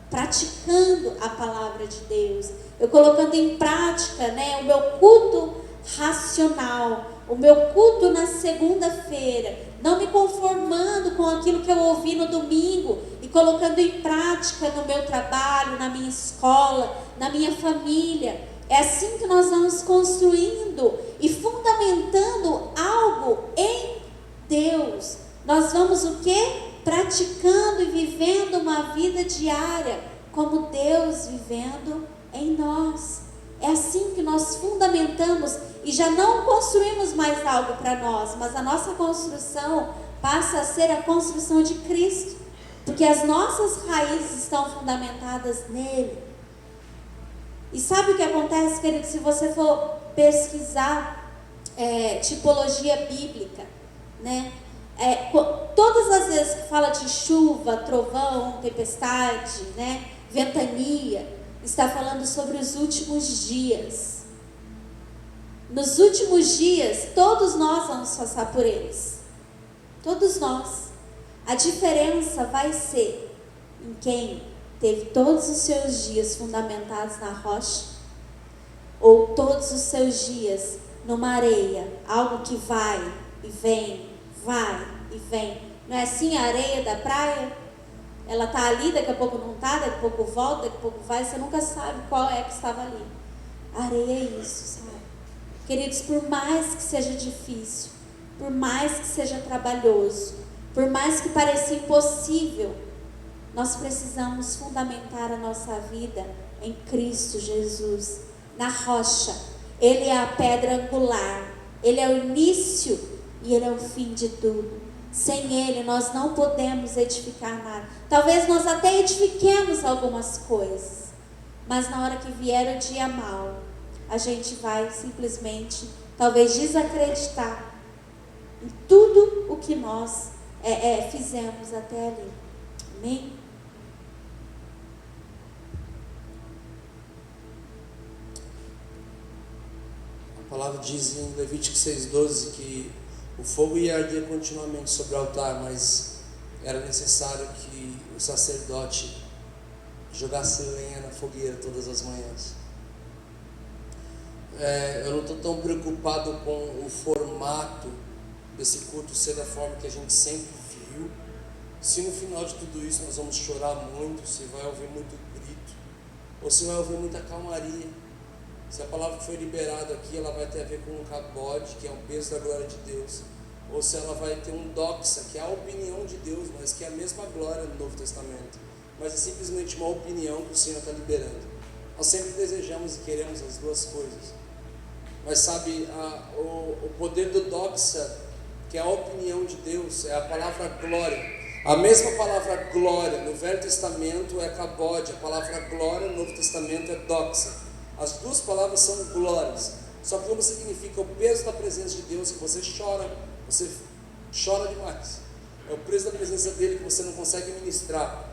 Praticando a palavra de Deus. Eu colocando em prática, né, o meu culto racional, o meu culto na segunda-feira, não me conformando com aquilo que eu ouvi no domingo e colocando em prática no meu trabalho, na minha escola, na minha família. É assim que nós vamos construindo e fundamentando algo em Deus. Nós vamos o quê? Praticando e vivendo uma vida diária como Deus vivendo em nós. É assim que nós fundamentamos e já não construímos mais algo para nós, mas a nossa construção passa a ser a construção de Cristo, porque as nossas raízes estão fundamentadas nele. E sabe o que acontece, querido? Se você for pesquisar tipologia bíblica, né? Todas as vezes que fala de chuva, trovão, tempestade, né? Ventania, está falando sobre os últimos dias. Nos últimos dias, todos nós vamos passar por eles. Todos nós. A diferença vai ser em quem teve todos os seus dias fundamentados na rocha, ou todos os seus dias numa areia, algo que vai e vem, vai e vem. Não é assim a areia da praia? Ela está ali, daqui a pouco não está, daqui a pouco volta, daqui a pouco vai, você nunca sabe qual é que estava ali. A areia é isso, sabe? Queridos, por mais que seja difícil, por mais que seja trabalhoso, por mais que pareça impossível, nós precisamos fundamentar a nossa vida em Cristo Jesus, na rocha. Ele é a pedra angular, Ele é o início e Ele é o fim de tudo. Sem Ele nós não podemos edificar nada. Talvez nós até edifiquemos algumas coisas, mas na hora que vier o dia mau, a gente vai simplesmente, talvez, desacreditar em tudo o que nós fizemos até ali. Amém? A palavra diz em Levítico 6,12 que o fogo ia arder continuamente sobre o altar, mas era necessário que o sacerdote jogasse lenha na fogueira todas as manhãs. Eu não estou tão preocupado com o formato desse culto ser da forma que a gente sempre viu. Se no final de tudo isso nós vamos chorar muito, se vai ouvir muito grito, ou se vai ouvir muita calmaria. Se a palavra que foi liberada aqui, ela vai ter a ver com um cabode, que é um peso da glória de Deus, ou se ela vai ter um doxa, que é a opinião de Deus, mas que é a mesma glória no Novo Testamento, mas é simplesmente uma opinião que o Senhor está liberando. Nós sempre desejamos e queremos as duas coisas, mas sabe, o poder do doxa, que é a opinião de Deus, é a palavra glória. A mesma palavra glória no Velho Testamento é kabod, a palavra glória no Novo Testamento é doxa. As duas palavras são glórias, só que uma significa o peso da presença de Deus, que você chora demais, é o peso da presença dele que você não consegue ministrar.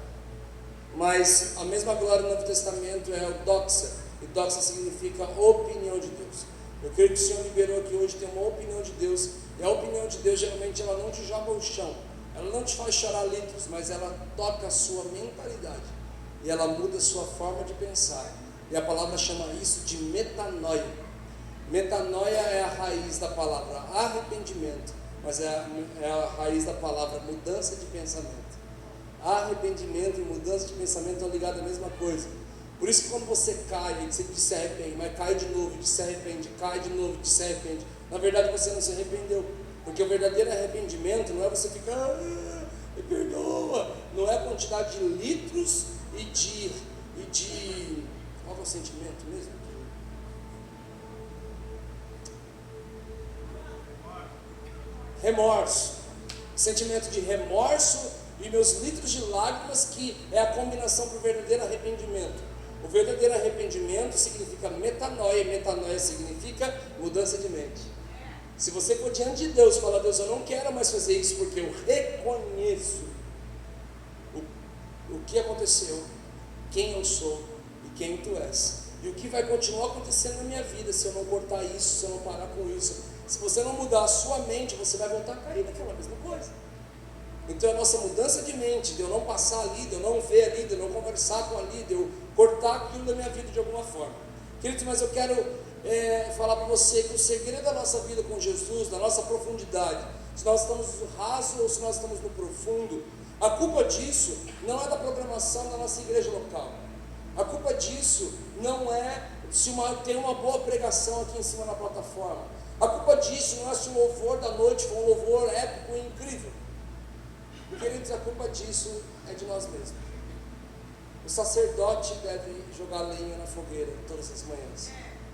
Mas a mesma glória no Novo Testamento é o doxa, e doxa significa opinião de Deus. Eu creio que o Senhor liberou aqui hoje, tem uma opinião de Deus, e a opinião de Deus geralmente ela não te joga ao chão, ela não te faz chorar litros, mas ela toca a sua mentalidade, e ela muda a sua forma de pensar. E a palavra chama isso de metanoia. Metanoia é a raiz da palavra arrependimento, mas é a raiz da palavra mudança de pensamento. Arrependimento e mudança de pensamento estão ligados à mesma coisa. Por isso que quando você cai, você se arrepende, mas cai de novo, se arrepende, cai de novo, se arrepende. Na verdade você não se arrependeu, porque o verdadeiro arrependimento não é você ficar, me perdoa, não é a quantidade de litros e de qual é o sentimento mesmo? remorso. Sentimento de remorso e meus litros de lágrimas, que é a combinação para o verdadeiro arrependimento. O verdadeiro arrependimento significa metanoia, metanoia significa mudança de mente. Se você for diante de Deus e falar: Deus, eu não quero mais fazer isso, porque eu reconheço o que aconteceu, quem eu sou e quem tu és, e o que vai continuar acontecendo na minha vida se eu não cortar isso, se eu não parar com isso. Se você não mudar a sua mente, você vai voltar a cair naquela mesma coisa. Então a nossa mudança de mente, de eu não passar ali, de eu não ver ali, de eu não conversar com ali, de eu cortar aquilo da minha vida de alguma forma. Queridos, mas eu quero falar para você que o segredo da nossa vida com Jesus, da nossa profundidade, se nós estamos no raso ou se nós estamos no profundo, a culpa disso não é da programação da nossa igreja local. A culpa disso não é se tem uma boa pregação aqui em cima na plataforma. A culpa disso não é se o louvor da noite foi um louvor épico e incrível. Queridos, a culpa disso é de nós mesmos. O sacerdote deve jogar lenha na fogueira todas as manhãs.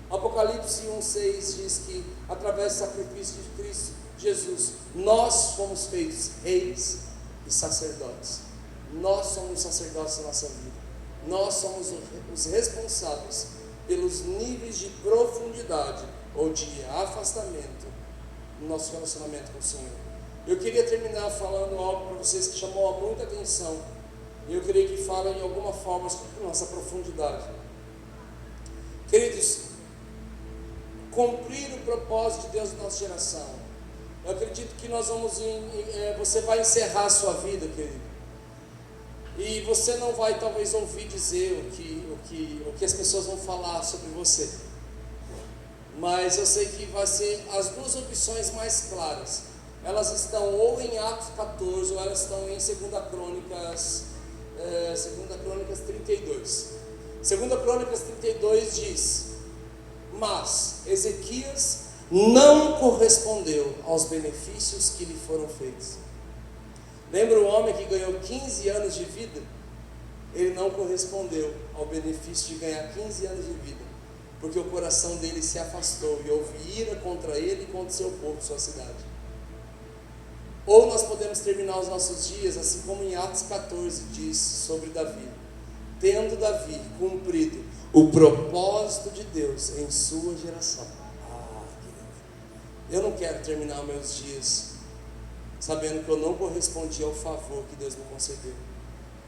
Apocalipse 1,6 diz que através do sacrifício de Cristo Jesus, nós fomos feitos reis e sacerdotes. Nós somos sacerdotes da nossa vida. Nós somos os responsáveis pelos níveis de profundidade ou de afastamento no nosso relacionamento com o Senhor. Eu queria terminar falando algo para vocês que chamou muita atenção. Eu queria que falem de alguma forma sobre nossa profundidade. Queridos, cumprir o propósito de Deus na nossa geração. Eu acredito que nós vamos você vai encerrar a sua vida, querido. E você não vai talvez ouvir dizer o que as pessoas vão falar sobre você. Mas eu sei que vai ser as duas opções mais claras. Elas estão ou em Atos 14 ou elas estão em 2 Crônicas 32. 2 Crônicas 32 diz: mas Ezequias não correspondeu aos benefícios que lhe foram feitos. Lembra o homem que ganhou 15 anos de vida? Ele não correspondeu ao benefício de ganhar 15 anos de vida, porque o coração dele se afastou e houve ira contra ele e contra o seu povo, sua cidade. Ou nós podemos terminar os nossos dias, assim como em Atos 14 diz sobre Davi: tendo Davi cumprido o propósito de Deus em sua geração. Eu não quero terminar meus dias sabendo que eu não correspondi ao favor que Deus me concedeu.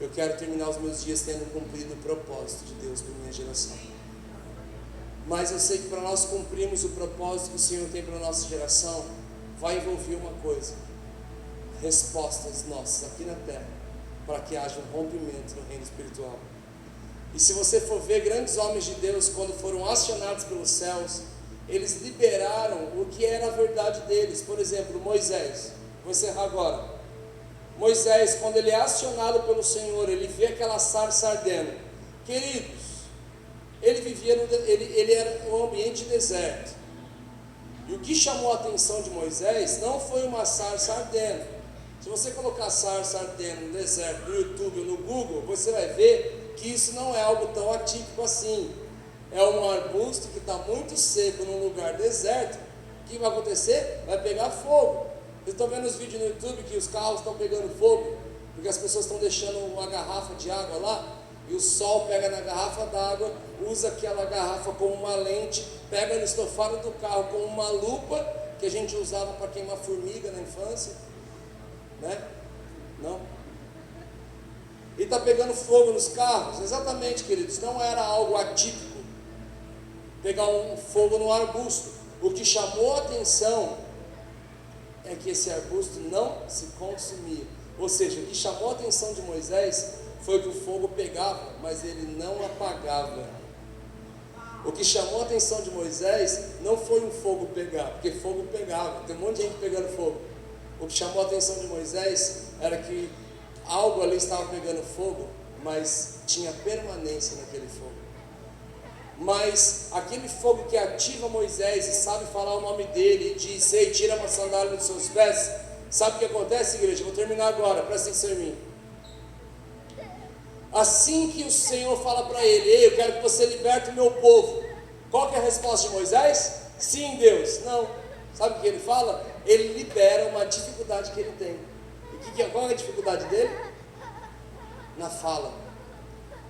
Eu quero terminar os meus dias tendo cumprido o propósito de Deus para minha geração. Mas eu sei que para nós cumprirmos o propósito que o Senhor tem para a nossa geração, vai envolver uma coisa: respostas nossas aqui na terra, para que haja um rompimento no reino espiritual. E se você for ver grandes homens de Deus, quando foram acionados pelos céus, eles liberaram o que era a verdade deles. Por exemplo, Moisés, vou encerrar agora. Moisés, quando ele é acionado pelo Senhor, ele vê aquela sarça ardendo. Queridos, ele era um ambiente deserto. E o que chamou a atenção de Moisés não foi uma sarça ardendo. Se você colocar sarça ardendo no deserto, no YouTube ou no Google, você vai ver que isso não é algo tão atípico assim. É um arbusto que está muito seco num lugar deserto. O que vai acontecer? Vai pegar fogo. Vocês estão vendo os vídeos no YouTube que os carros estão pegando fogo, porque as pessoas estão deixando uma garrafa de água lá, e o sol pega na garrafa d'água, usa aquela garrafa como uma lente, pega no estofado do carro como uma lupa, que a gente usava para queimar formiga na infância, né? Não? E está pegando fogo nos carros. Exatamente, queridos, não era algo atípico pegar um fogo no arbusto. O que chamou a atenção é que esse arbusto não se consumia. Ou seja, o que chamou a atenção de Moisés foi que o fogo pegava, mas ele não apagava. O que chamou a atenção de Moisés não foi um fogo pegar, porque fogo pegava, tem um monte de gente pegando fogo. O que chamou a atenção de Moisés era que algo ali estava pegando fogo, mas tinha permanência naquele fogo. Mas aquele fogo que ativa Moisés e sabe falar o nome dele e diz: ei, tira uma sandália dos seus pés. Sabe o que acontece, igreja? Vou terminar agora, presta atenção em mim. Assim que o Senhor fala para ele: ei, eu quero que você liberte o meu povo. Qual que é a resposta de Moisés? Sim, Deus. Não. Sabe o que ele fala? Ele libera uma dificuldade que ele tem. E qual é a dificuldade dele? Na fala.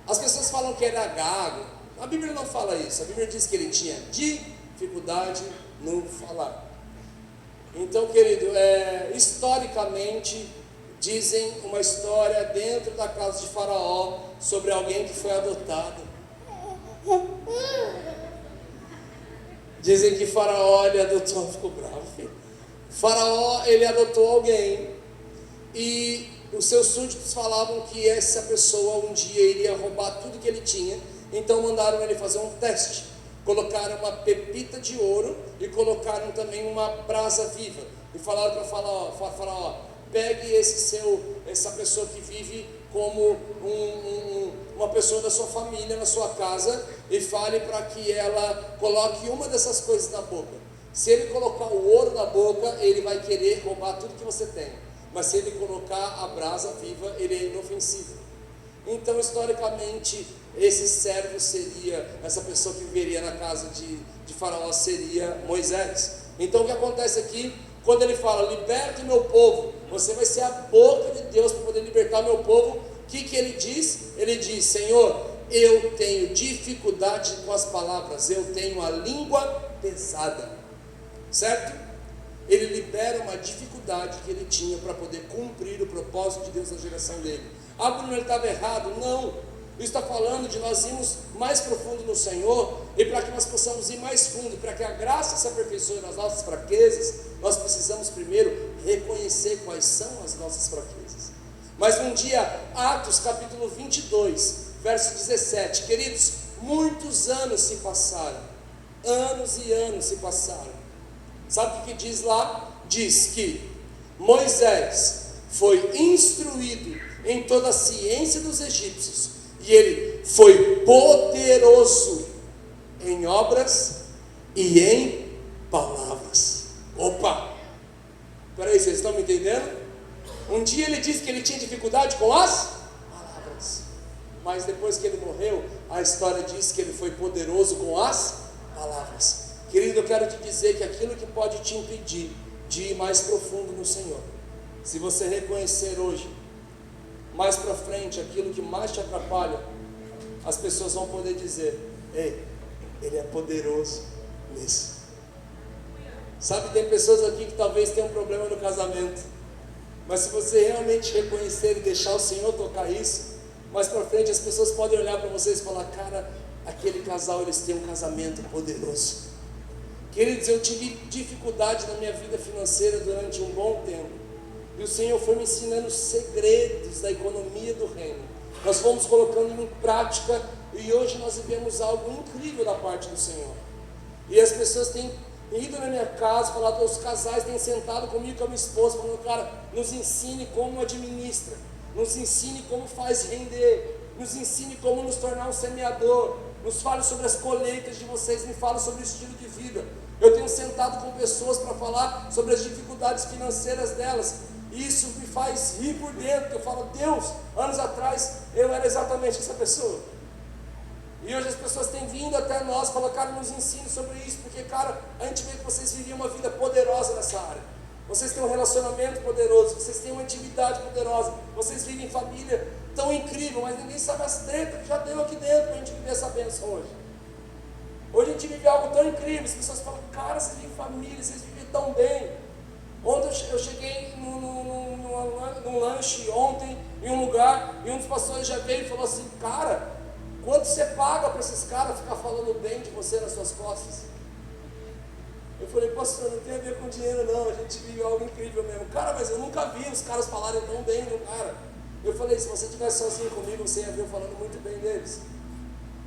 As pessoas falam que ele é gago. A Bíblia não fala isso. A Bíblia diz que ele tinha dificuldade no falar. Então, querido, historicamente, dizem uma história dentro da casa de Faraó sobre alguém que foi adotado. Dizem que Faraó, ele adotou, ficou bravo, filho. Faraó, ele adotou alguém e os seus súditos falavam que essa pessoa um dia iria roubar tudo que ele tinha, então mandaram ele fazer um teste. Colocaram uma pepita de ouro e colocaram também uma brasa viva. E falaram para Faraó, pegue essa pessoa que vive como uma pessoa da sua família, na sua casa, e fale para que ela coloque uma dessas coisas na boca. Se ele colocar o ouro na boca, ele vai querer roubar tudo que você tem. Mas se ele colocar a brasa viva, ele é inofensivo. Então, historicamente, esse servo seria, essa pessoa que viveria na casa de Faraó seria Moisés. Então, o que acontece aqui, quando ele fala, liberte o meu povo, você vai ser a boca de Deus para poder libertar o meu povo. O que ele diz? Ele diz, Senhor, eu tenho dificuldade com as palavras, eu tenho a língua pesada, certo? Ele libera uma dificuldade que ele tinha para poder cumprir o propósito de Deus na geração dele. Ah, Bruno, ele estava errado? Não, isso está falando de nós irmos mais profundo no Senhor, e para que nós possamos ir mais fundo, para que a graça se aperfeiçoe nas nossas fraquezas, nós precisamos primeiro reconhecer quais são as nossas fraquezas. Mas um dia, Atos capítulo 22, verso 17, queridos, muitos anos se passaram, anos e anos se passaram. Sabe o que diz lá? Diz que Moisés foi instruído em toda a ciência dos egípcios, e ele foi poderoso em obras e em palavras. Opa! Peraí, vocês estão me entendendo? Um dia ele disse que ele tinha dificuldade com as palavras, mas depois que ele morreu, a história diz que ele foi poderoso com as palavras. Querido, eu quero te dizer que aquilo que pode te impedir de ir mais profundo no Senhor, se você reconhecer hoje, mais para frente, aquilo que mais te atrapalha, as pessoas vão poder dizer, ei, ele é poderoso nisso. Sabe, tem pessoas aqui que talvez tenham um problema no casamento, mas se você realmente reconhecer e deixar o Senhor tocar isso, mais para frente as pessoas podem olhar para vocês e falar, cara, aquele casal, eles têm um casamento poderoso. Queridos, eu tive dificuldade na minha vida financeira durante um bom tempo, e o Senhor foi me ensinando segredos da economia do reino. Nós fomos colocando em prática, e hoje nós vivemos algo incrível da parte do Senhor. E as pessoas têm ido na minha casa, falado, os casais têm sentado comigo e com a minha esposa, falando, cara, nos ensine como administra, nos ensine como faz render, nos ensine como nos tornar um semeador, nos fale sobre as colheitas de vocês, me fale sobre o estilo de vida. Eu tenho sentado com pessoas para falar sobre as dificuldades financeiras delas, e isso me faz rir por dentro. Eu falo, Deus, anos atrás eu era exatamente essa pessoa, e hoje as pessoas têm vindo até nós, falam, cara, nos ensine sobre isso, porque, cara, a gente vê que vocês viviam uma vida poderosa nessa área, vocês têm um relacionamento poderoso, vocês têm uma intimidade poderosa, vocês vivem em família tão incrível, mas ninguém sabe as tretas que já deu aqui dentro para a gente viver essa bênção hoje. Hoje a gente vive algo tão incrível, as pessoas falam, cara, vocês vivem em família, vocês vivem tão bem. Ontem eu cheguei num lanche ontem, em um lugar, e um dos pastores já veio e falou assim, cara, quanto você paga para esses caras ficar falando bem de você nas suas costas? Eu falei, pastor, não tem a ver com dinheiro não, a gente vive algo incrível mesmo. Cara, mas eu nunca vi os caras falarem tão bem do cara. Eu falei, se você estivesse sozinho comigo, você ia ver eu falando muito bem deles.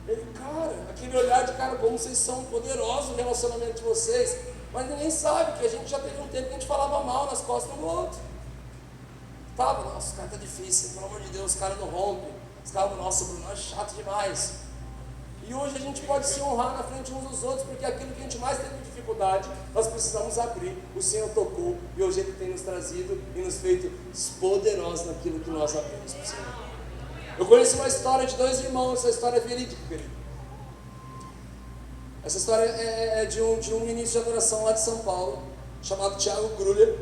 Ele, cara, aquele olhar de, cara, como vocês são poderosos no relacionamento de vocês, mas ninguém sabe que a gente já teve um tempo que a gente falava mal nas costas um do outro. Tava, nossa, o cara tá difícil, pelo amor de Deus, os caras não rompem. Os caras, nossa, o Bruno é chato demais. E hoje a gente pode se honrar na frente uns dos outros, porque aquilo que a gente mais teve dificuldade, nós precisamos abrir. O Senhor tocou, e hoje Ele tem nos trazido e nos feito poderosos naquilo que nós abrimos para o Senhor. Eu conheço uma história de dois irmãos, essa história é verídica, querido. Essa história é de um ministro de adoração lá de São Paulo. chamado Thiago Grulha,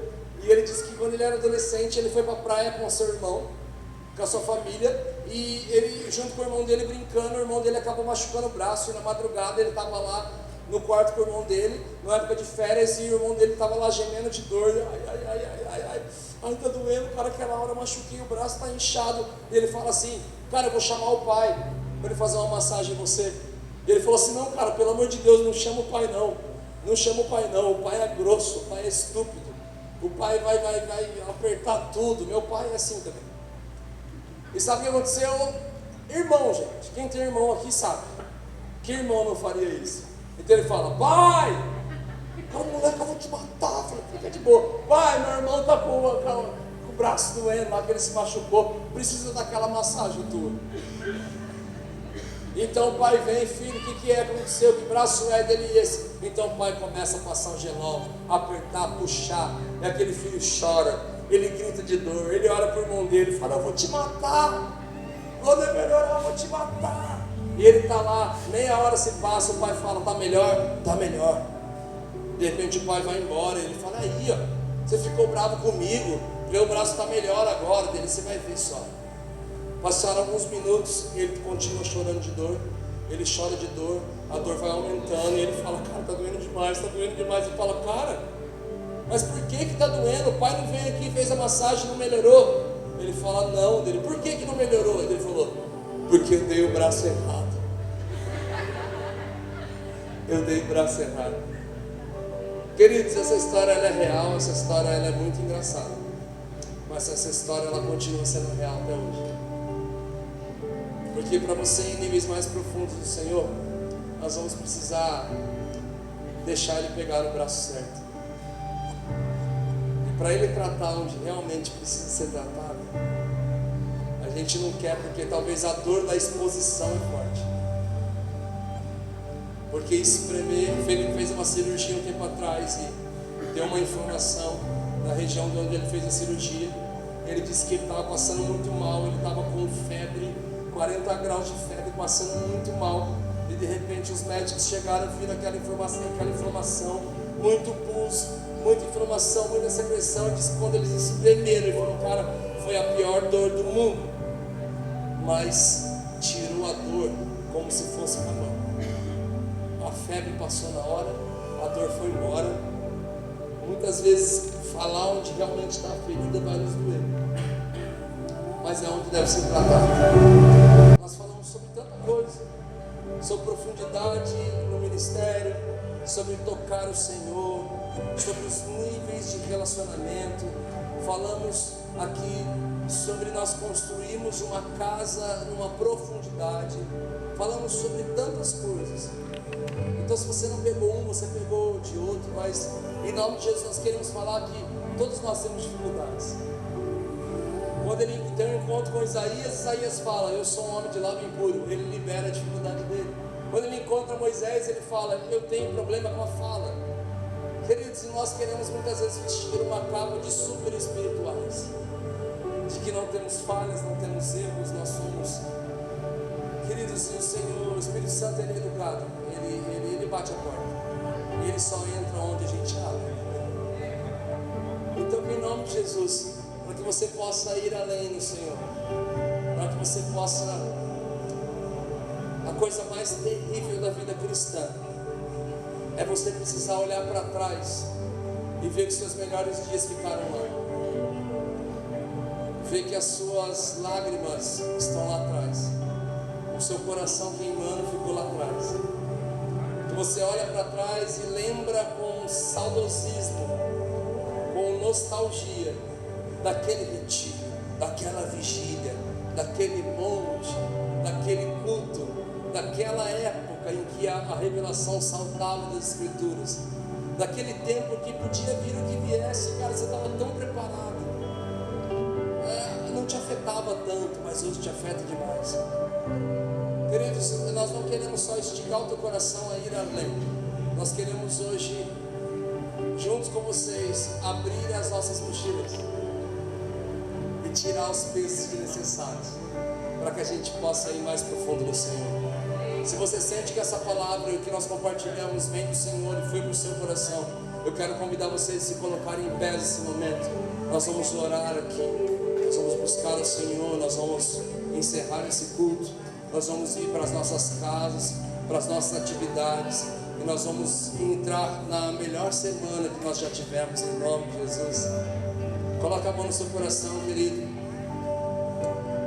e ele disse que quando ele era adolescente, ele foi para a praia com o seu irmão, com a sua família, e ele, junto com o irmão dele brincando, o irmão dele acabou machucando o braço, e na madrugada ele estava lá no quarto com o irmão dele, na época de férias, e o irmão dele estava lá gemendo de dor, ai, tá doendo, cara, aquela hora eu machuquei, o braço está inchado, e ele fala assim, cara, eu vou chamar o pai, para ele fazer uma massagem em você. E ele falou assim, não, cara, pelo amor de Deus, não chama o pai não, não chama o pai não, o pai é grosso, o pai é estúpido, o pai vai apertar tudo, meu pai é assim também. E sabe o que aconteceu? Irmão, gente, quem tem irmão aqui sabe, que irmão não faria isso? Então ele fala, pai, cara, moleque, eu vou te matar, eu falei, fica de boa, pai, meu irmão tá com o braço doendo lá, que ele se machucou, precisa daquela massagem tua. Então o pai vem, filho, o que aconteceu? Que braço é dele esse? Então o pai começa a passar o gelol, apertar, puxar, e aquele filho chora, ele grita de dor, ele olha para o irmão dele e fala, eu vou te matar, quando é melhorar eu vou te matar. E ele está lá, meia hora se passa, o pai fala, tá melhor? Tá melhor. De repente o pai vai embora, ele fala, aí ó, você ficou bravo comigo, meu braço está melhor agora, dele você vai ver só. Passaram alguns minutos e ele continua chorando de dor, ele chora de dor, a dor vai aumentando e ele fala, cara, tá doendo demais, ele fala, cara, mas por que está doendo? O pai não veio aqui, fez a massagem, não melhorou. Ele fala, não, dele, por que não melhorou? Ele falou, porque eu dei o braço errado. Eu dei o braço errado. Queridos, essa história ela é real, essa história ela é muito engraçada, mas essa história ela continua sendo real até hoje. Porque para você ir em níveis mais profundos do Senhor, nós vamos precisar deixar Ele pegar no braço certo. E para Ele tratar onde realmente precisa ser tratado, a gente não quer, porque talvez a dor da exposição é forte. Porque espremer, ele fez uma cirurgia um tempo atrás e deu uma inflamação na região de onde ele fez a cirurgia. Ele disse que ele estava passando muito mal, ele estava com febre, 40 graus de febre, passando muito mal, e de repente os médicos chegaram, viram aquela inflamação, muito pulso, muita inflamação, muita secreção, e disse que quando eles espremeram, ele falou, cara, foi a pior dor do mundo, mas tirou a dor como se fosse uma mão. A febre passou na hora, a dor foi embora. Muitas vezes falar onde realmente está a ferida vai nos doer, mas é onde deve ser tratado. Nós falamos sobre tanta coisa, sobre profundidade no ministério, sobre tocar o Senhor, sobre os níveis de relacionamento. Falamos aqui sobre nós construirmos uma casa numa profundidade. Falamos sobre tantas coisas. Então, se você não pegou um, você pegou de outro, mas em nome de Jesus nós queremos falar que todos nós temos dificuldades. Quando ele tem um encontro com Isaías fala, eu sou um homem de lábio impuro, ele libera a dificuldade dele. Quando ele encontra Moisés, ele fala, eu tenho problema com a fala. Queridos, nós queremos muitas vezes vestir uma capa de super espirituais, de que não temos falhas, não temos erros, nós somos. Queridos, e o Senhor, o Espírito Santo, ele é educado, ele bate a porta, e ele só entra onde a gente abre. Então, em nome de Jesus, para que você possa ir além no Senhor, para que você possa, a coisa mais terrível da vida cristã é você precisar olhar para trás e ver que seus melhores dias ficaram lá, ver que as suas lágrimas estão lá atrás, o seu coração queimando ficou lá atrás, que você olha para trás e lembra com saudosismo, com nostalgia daquele retiro, daquela vigília, daquele monte, daquele culto, daquela época em que a revelação saltava das Escrituras, daquele tempo que podia vir o que viesse, cara, você estava tão preparado, não te afetava tanto, mas hoje te afeta demais. Queridos, nós não queremos só esticar o teu coração a ir além, nós queremos hoje, juntos com vocês, abrir as nossas mochilas e tirar os pesos desnecessários, para que a gente possa ir mais profundo no Senhor. Se você sente que essa palavra e o que nós compartilhamos vem do Senhor e foi para o seu coração, Eu quero convidar vocês a se colocarem em pé nesse momento. Nós vamos orar aqui, nós vamos buscar o Senhor, nós vamos encerrar esse culto, nós vamos ir para as nossas casas, para as nossas atividades, e nós vamos entrar na melhor semana que nós já tivemos, em nome de Jesus. Coloca a mão no seu coração, querido.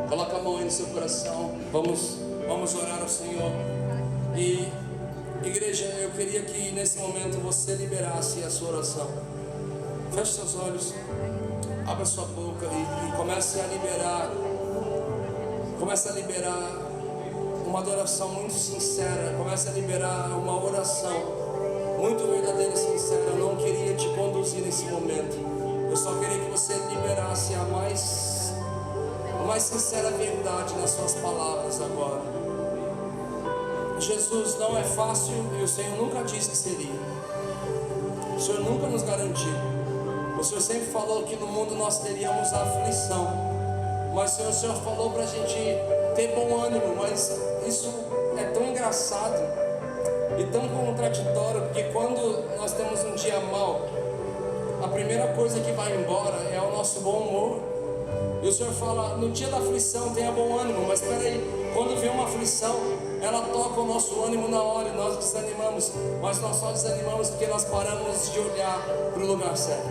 Coloca a mão aí no seu coração. Vamos orar ao Senhor. E igreja, eu queria que nesse momento você liberasse a sua oração. Feche seus olhos, abra sua boca e comece a liberar. Comece a liberar uma adoração muito sincera. Comece a liberar uma oração muito verdadeira e sincera. Eu não queria te conduzir nesse momento. Eu só queria que você liberasse a mais sincera verdade nas suas palavras agora. Jesus, não é fácil e o Senhor nunca disse que seria. O Senhor nunca nos garantiu. O Senhor sempre falou que no mundo nós teríamos aflição. Mas o Senhor falou para a gente ter bom ânimo. Mas isso é tão engraçado e tão contraditório, porque quando nós temos um dia mau, a primeira coisa que vai embora é o nosso bom humor. E o Senhor fala, no dia da aflição tenha bom ânimo. Mas espera aí, quando vem uma aflição, ela toca o nosso ânimo na hora e nós desanimamos. Mas nós só desanimamos porque nós paramos de olhar para o lugar certo.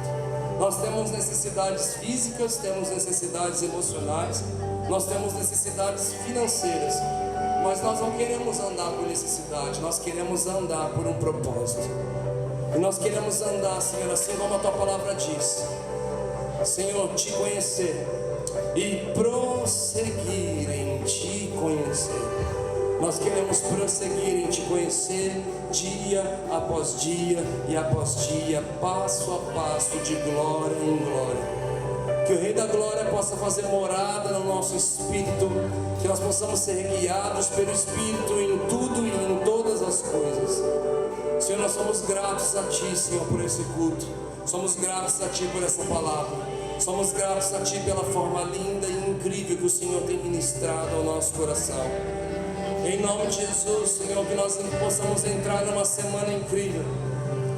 Nós temos necessidades físicas, temos necessidades emocionais, nós temos necessidades financeiras. Mas nós não queremos andar por necessidade, nós queremos andar por um propósito. E nós queremos andar, Senhor, assim como a Tua palavra diz, Senhor, Te conhecer e prosseguir em Te conhecer. Nós queremos prosseguir em Te conhecer dia após dia e após dia, passo a passo, de glória em glória. Que o Rei da Glória possa fazer morada no nosso espírito, que nós possamos ser guiados pelo Espírito em tudo e em todas as coisas. Senhor, nós somos gratos a Ti, Senhor, por esse culto. Somos gratos a Ti por essa palavra. Somos gratos a Ti pela forma linda e incrível que o Senhor tem ministrado ao nosso coração. Em nome de Jesus, Senhor, que nós possamos entrar numa semana incrível.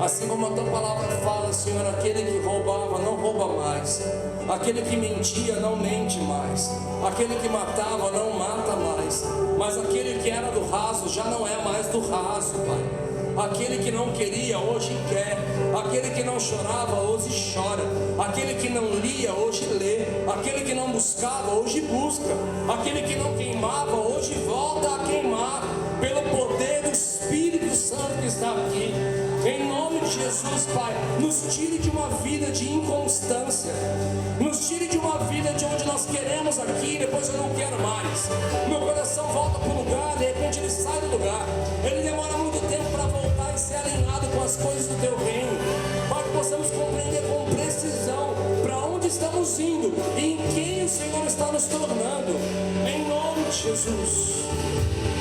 Assim como a Tua palavra fala, Senhor, aquele que roubava não rouba mais, aquele que mentia não mente mais, aquele que matava não mata mais, mas aquele que era do raso já não é mais do raso, Pai. Aquele que não queria, hoje quer. Aquele que não chorava, hoje chora. Aquele que não lia, hoje lê. Aquele que não buscava, hoje busca. Aquele que não queimava, hoje volta a queimar, pelo poder do Espírito Santo que está aqui. Em nome de Jesus, Pai, nos tire de uma vida de inconstância. Nos tire de uma vida de onde nós queremos aqui, depois eu não quero mais. Meu coração volta para o lugar, de repente ele sai do lugar. Ele demora muito tempo para voltar e ser alinhado com as coisas do Teu reino. Para que possamos compreender com precisão para onde estamos indo e em quem o Senhor está nos tornando. Em nome de Jesus.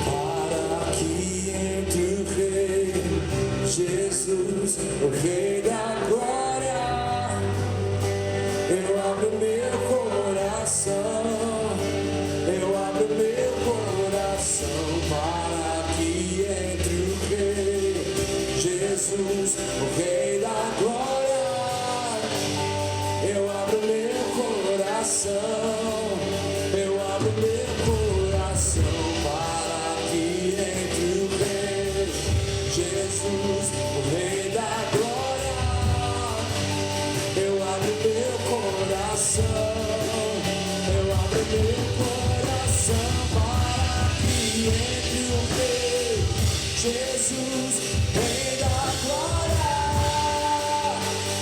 Para que entre o Rei Jesus, o Rei da Glória, eu abro meu coração, eu abro meu coração, para que entre o Rei Jesus, o Rei da Glória, eu abro meu coração, eu abro meu coração, para que entre o Rei Jesus, o Rei da Glória, eu abro meu coração, eu abro meu coração, para que entre o Rei Jesus, Rei da Glória,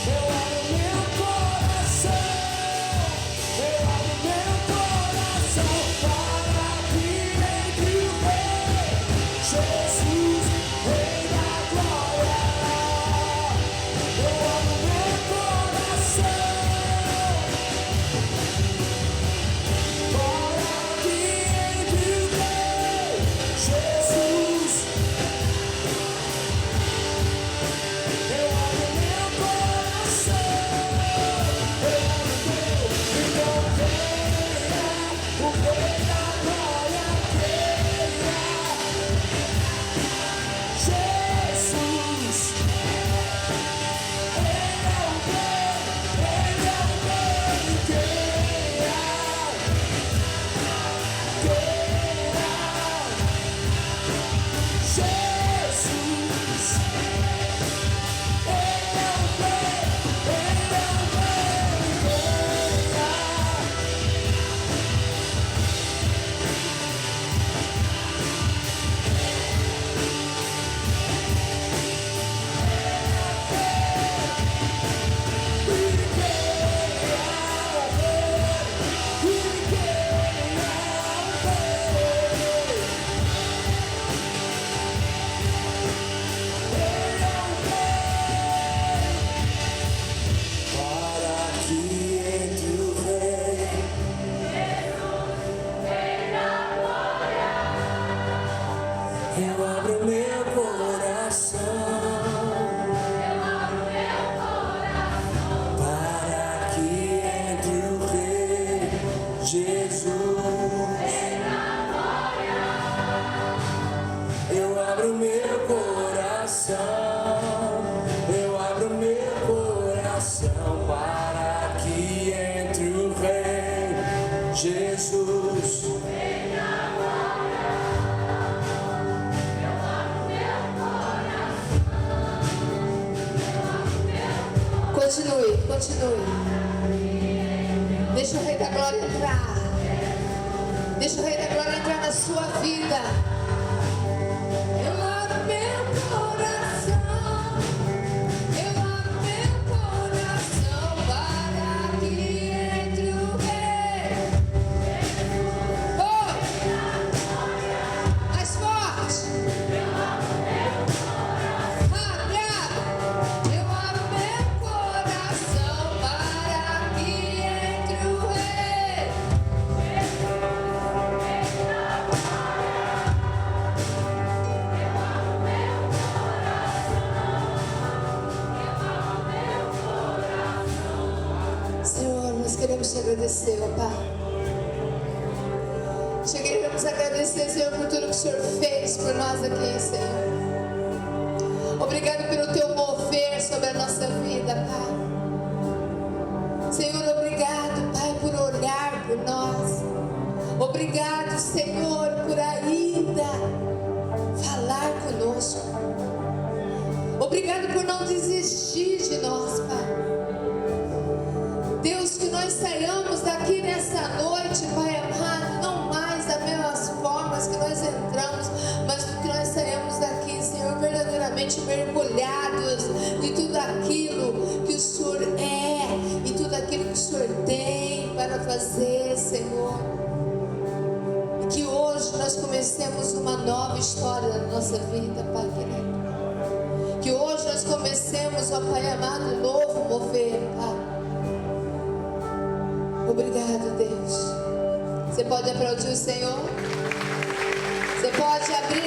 eu abro meu coração, eu abro meu coração, para que entre o Rei Jesus, Rei da Glória, eu abro meu coração, para que entre o Rei Jesus, eu abro meu coração, eu abro meu, então queira, o Rei da Glória queira. Eu abro meu coração, eu abro meu coração para que entre o Rei Jesus. Continue, continue. Deixa o Rei da Glória entrar. Deixa o Rei da Glória entrar na sua vida. Eu abro meu coração. Eu abro meu coração para que entre o Rei. Oh! Mais forte. Eu abro meu coração. Eu abro meu coração para que entre o Rei. Senhor, nós queremos te agradecer, ó Pai. Queremos agradecer, Senhor, por tudo que o Senhor fez por nós aqui, Senhor. Obrigado pelo teu mover sobre a nossa vida, Pai. Senhor, obrigado, Pai, por olhar por nós. Obrigado, Senhor, por ainda falar conosco. Obrigado por não desistir de nós, Pai. Deus, que nós saiamos daqui nessa noite, Pai amado, não mais das mesmas formas que nós entramos, mas que nós saiamos daqui, Senhor, verdadeiramente mergulhados em tudo aquilo que o Senhor é e tudo aquilo que o Senhor tem para fazer, Senhor. E que hoje nós comecemos uma nova história na nossa vida, Pai querido. Que hoje nós comecemos, ó Pai amado, um novo mover, Pai. Obrigado, Deus. Você pode aplaudir o Senhor? Você pode abrir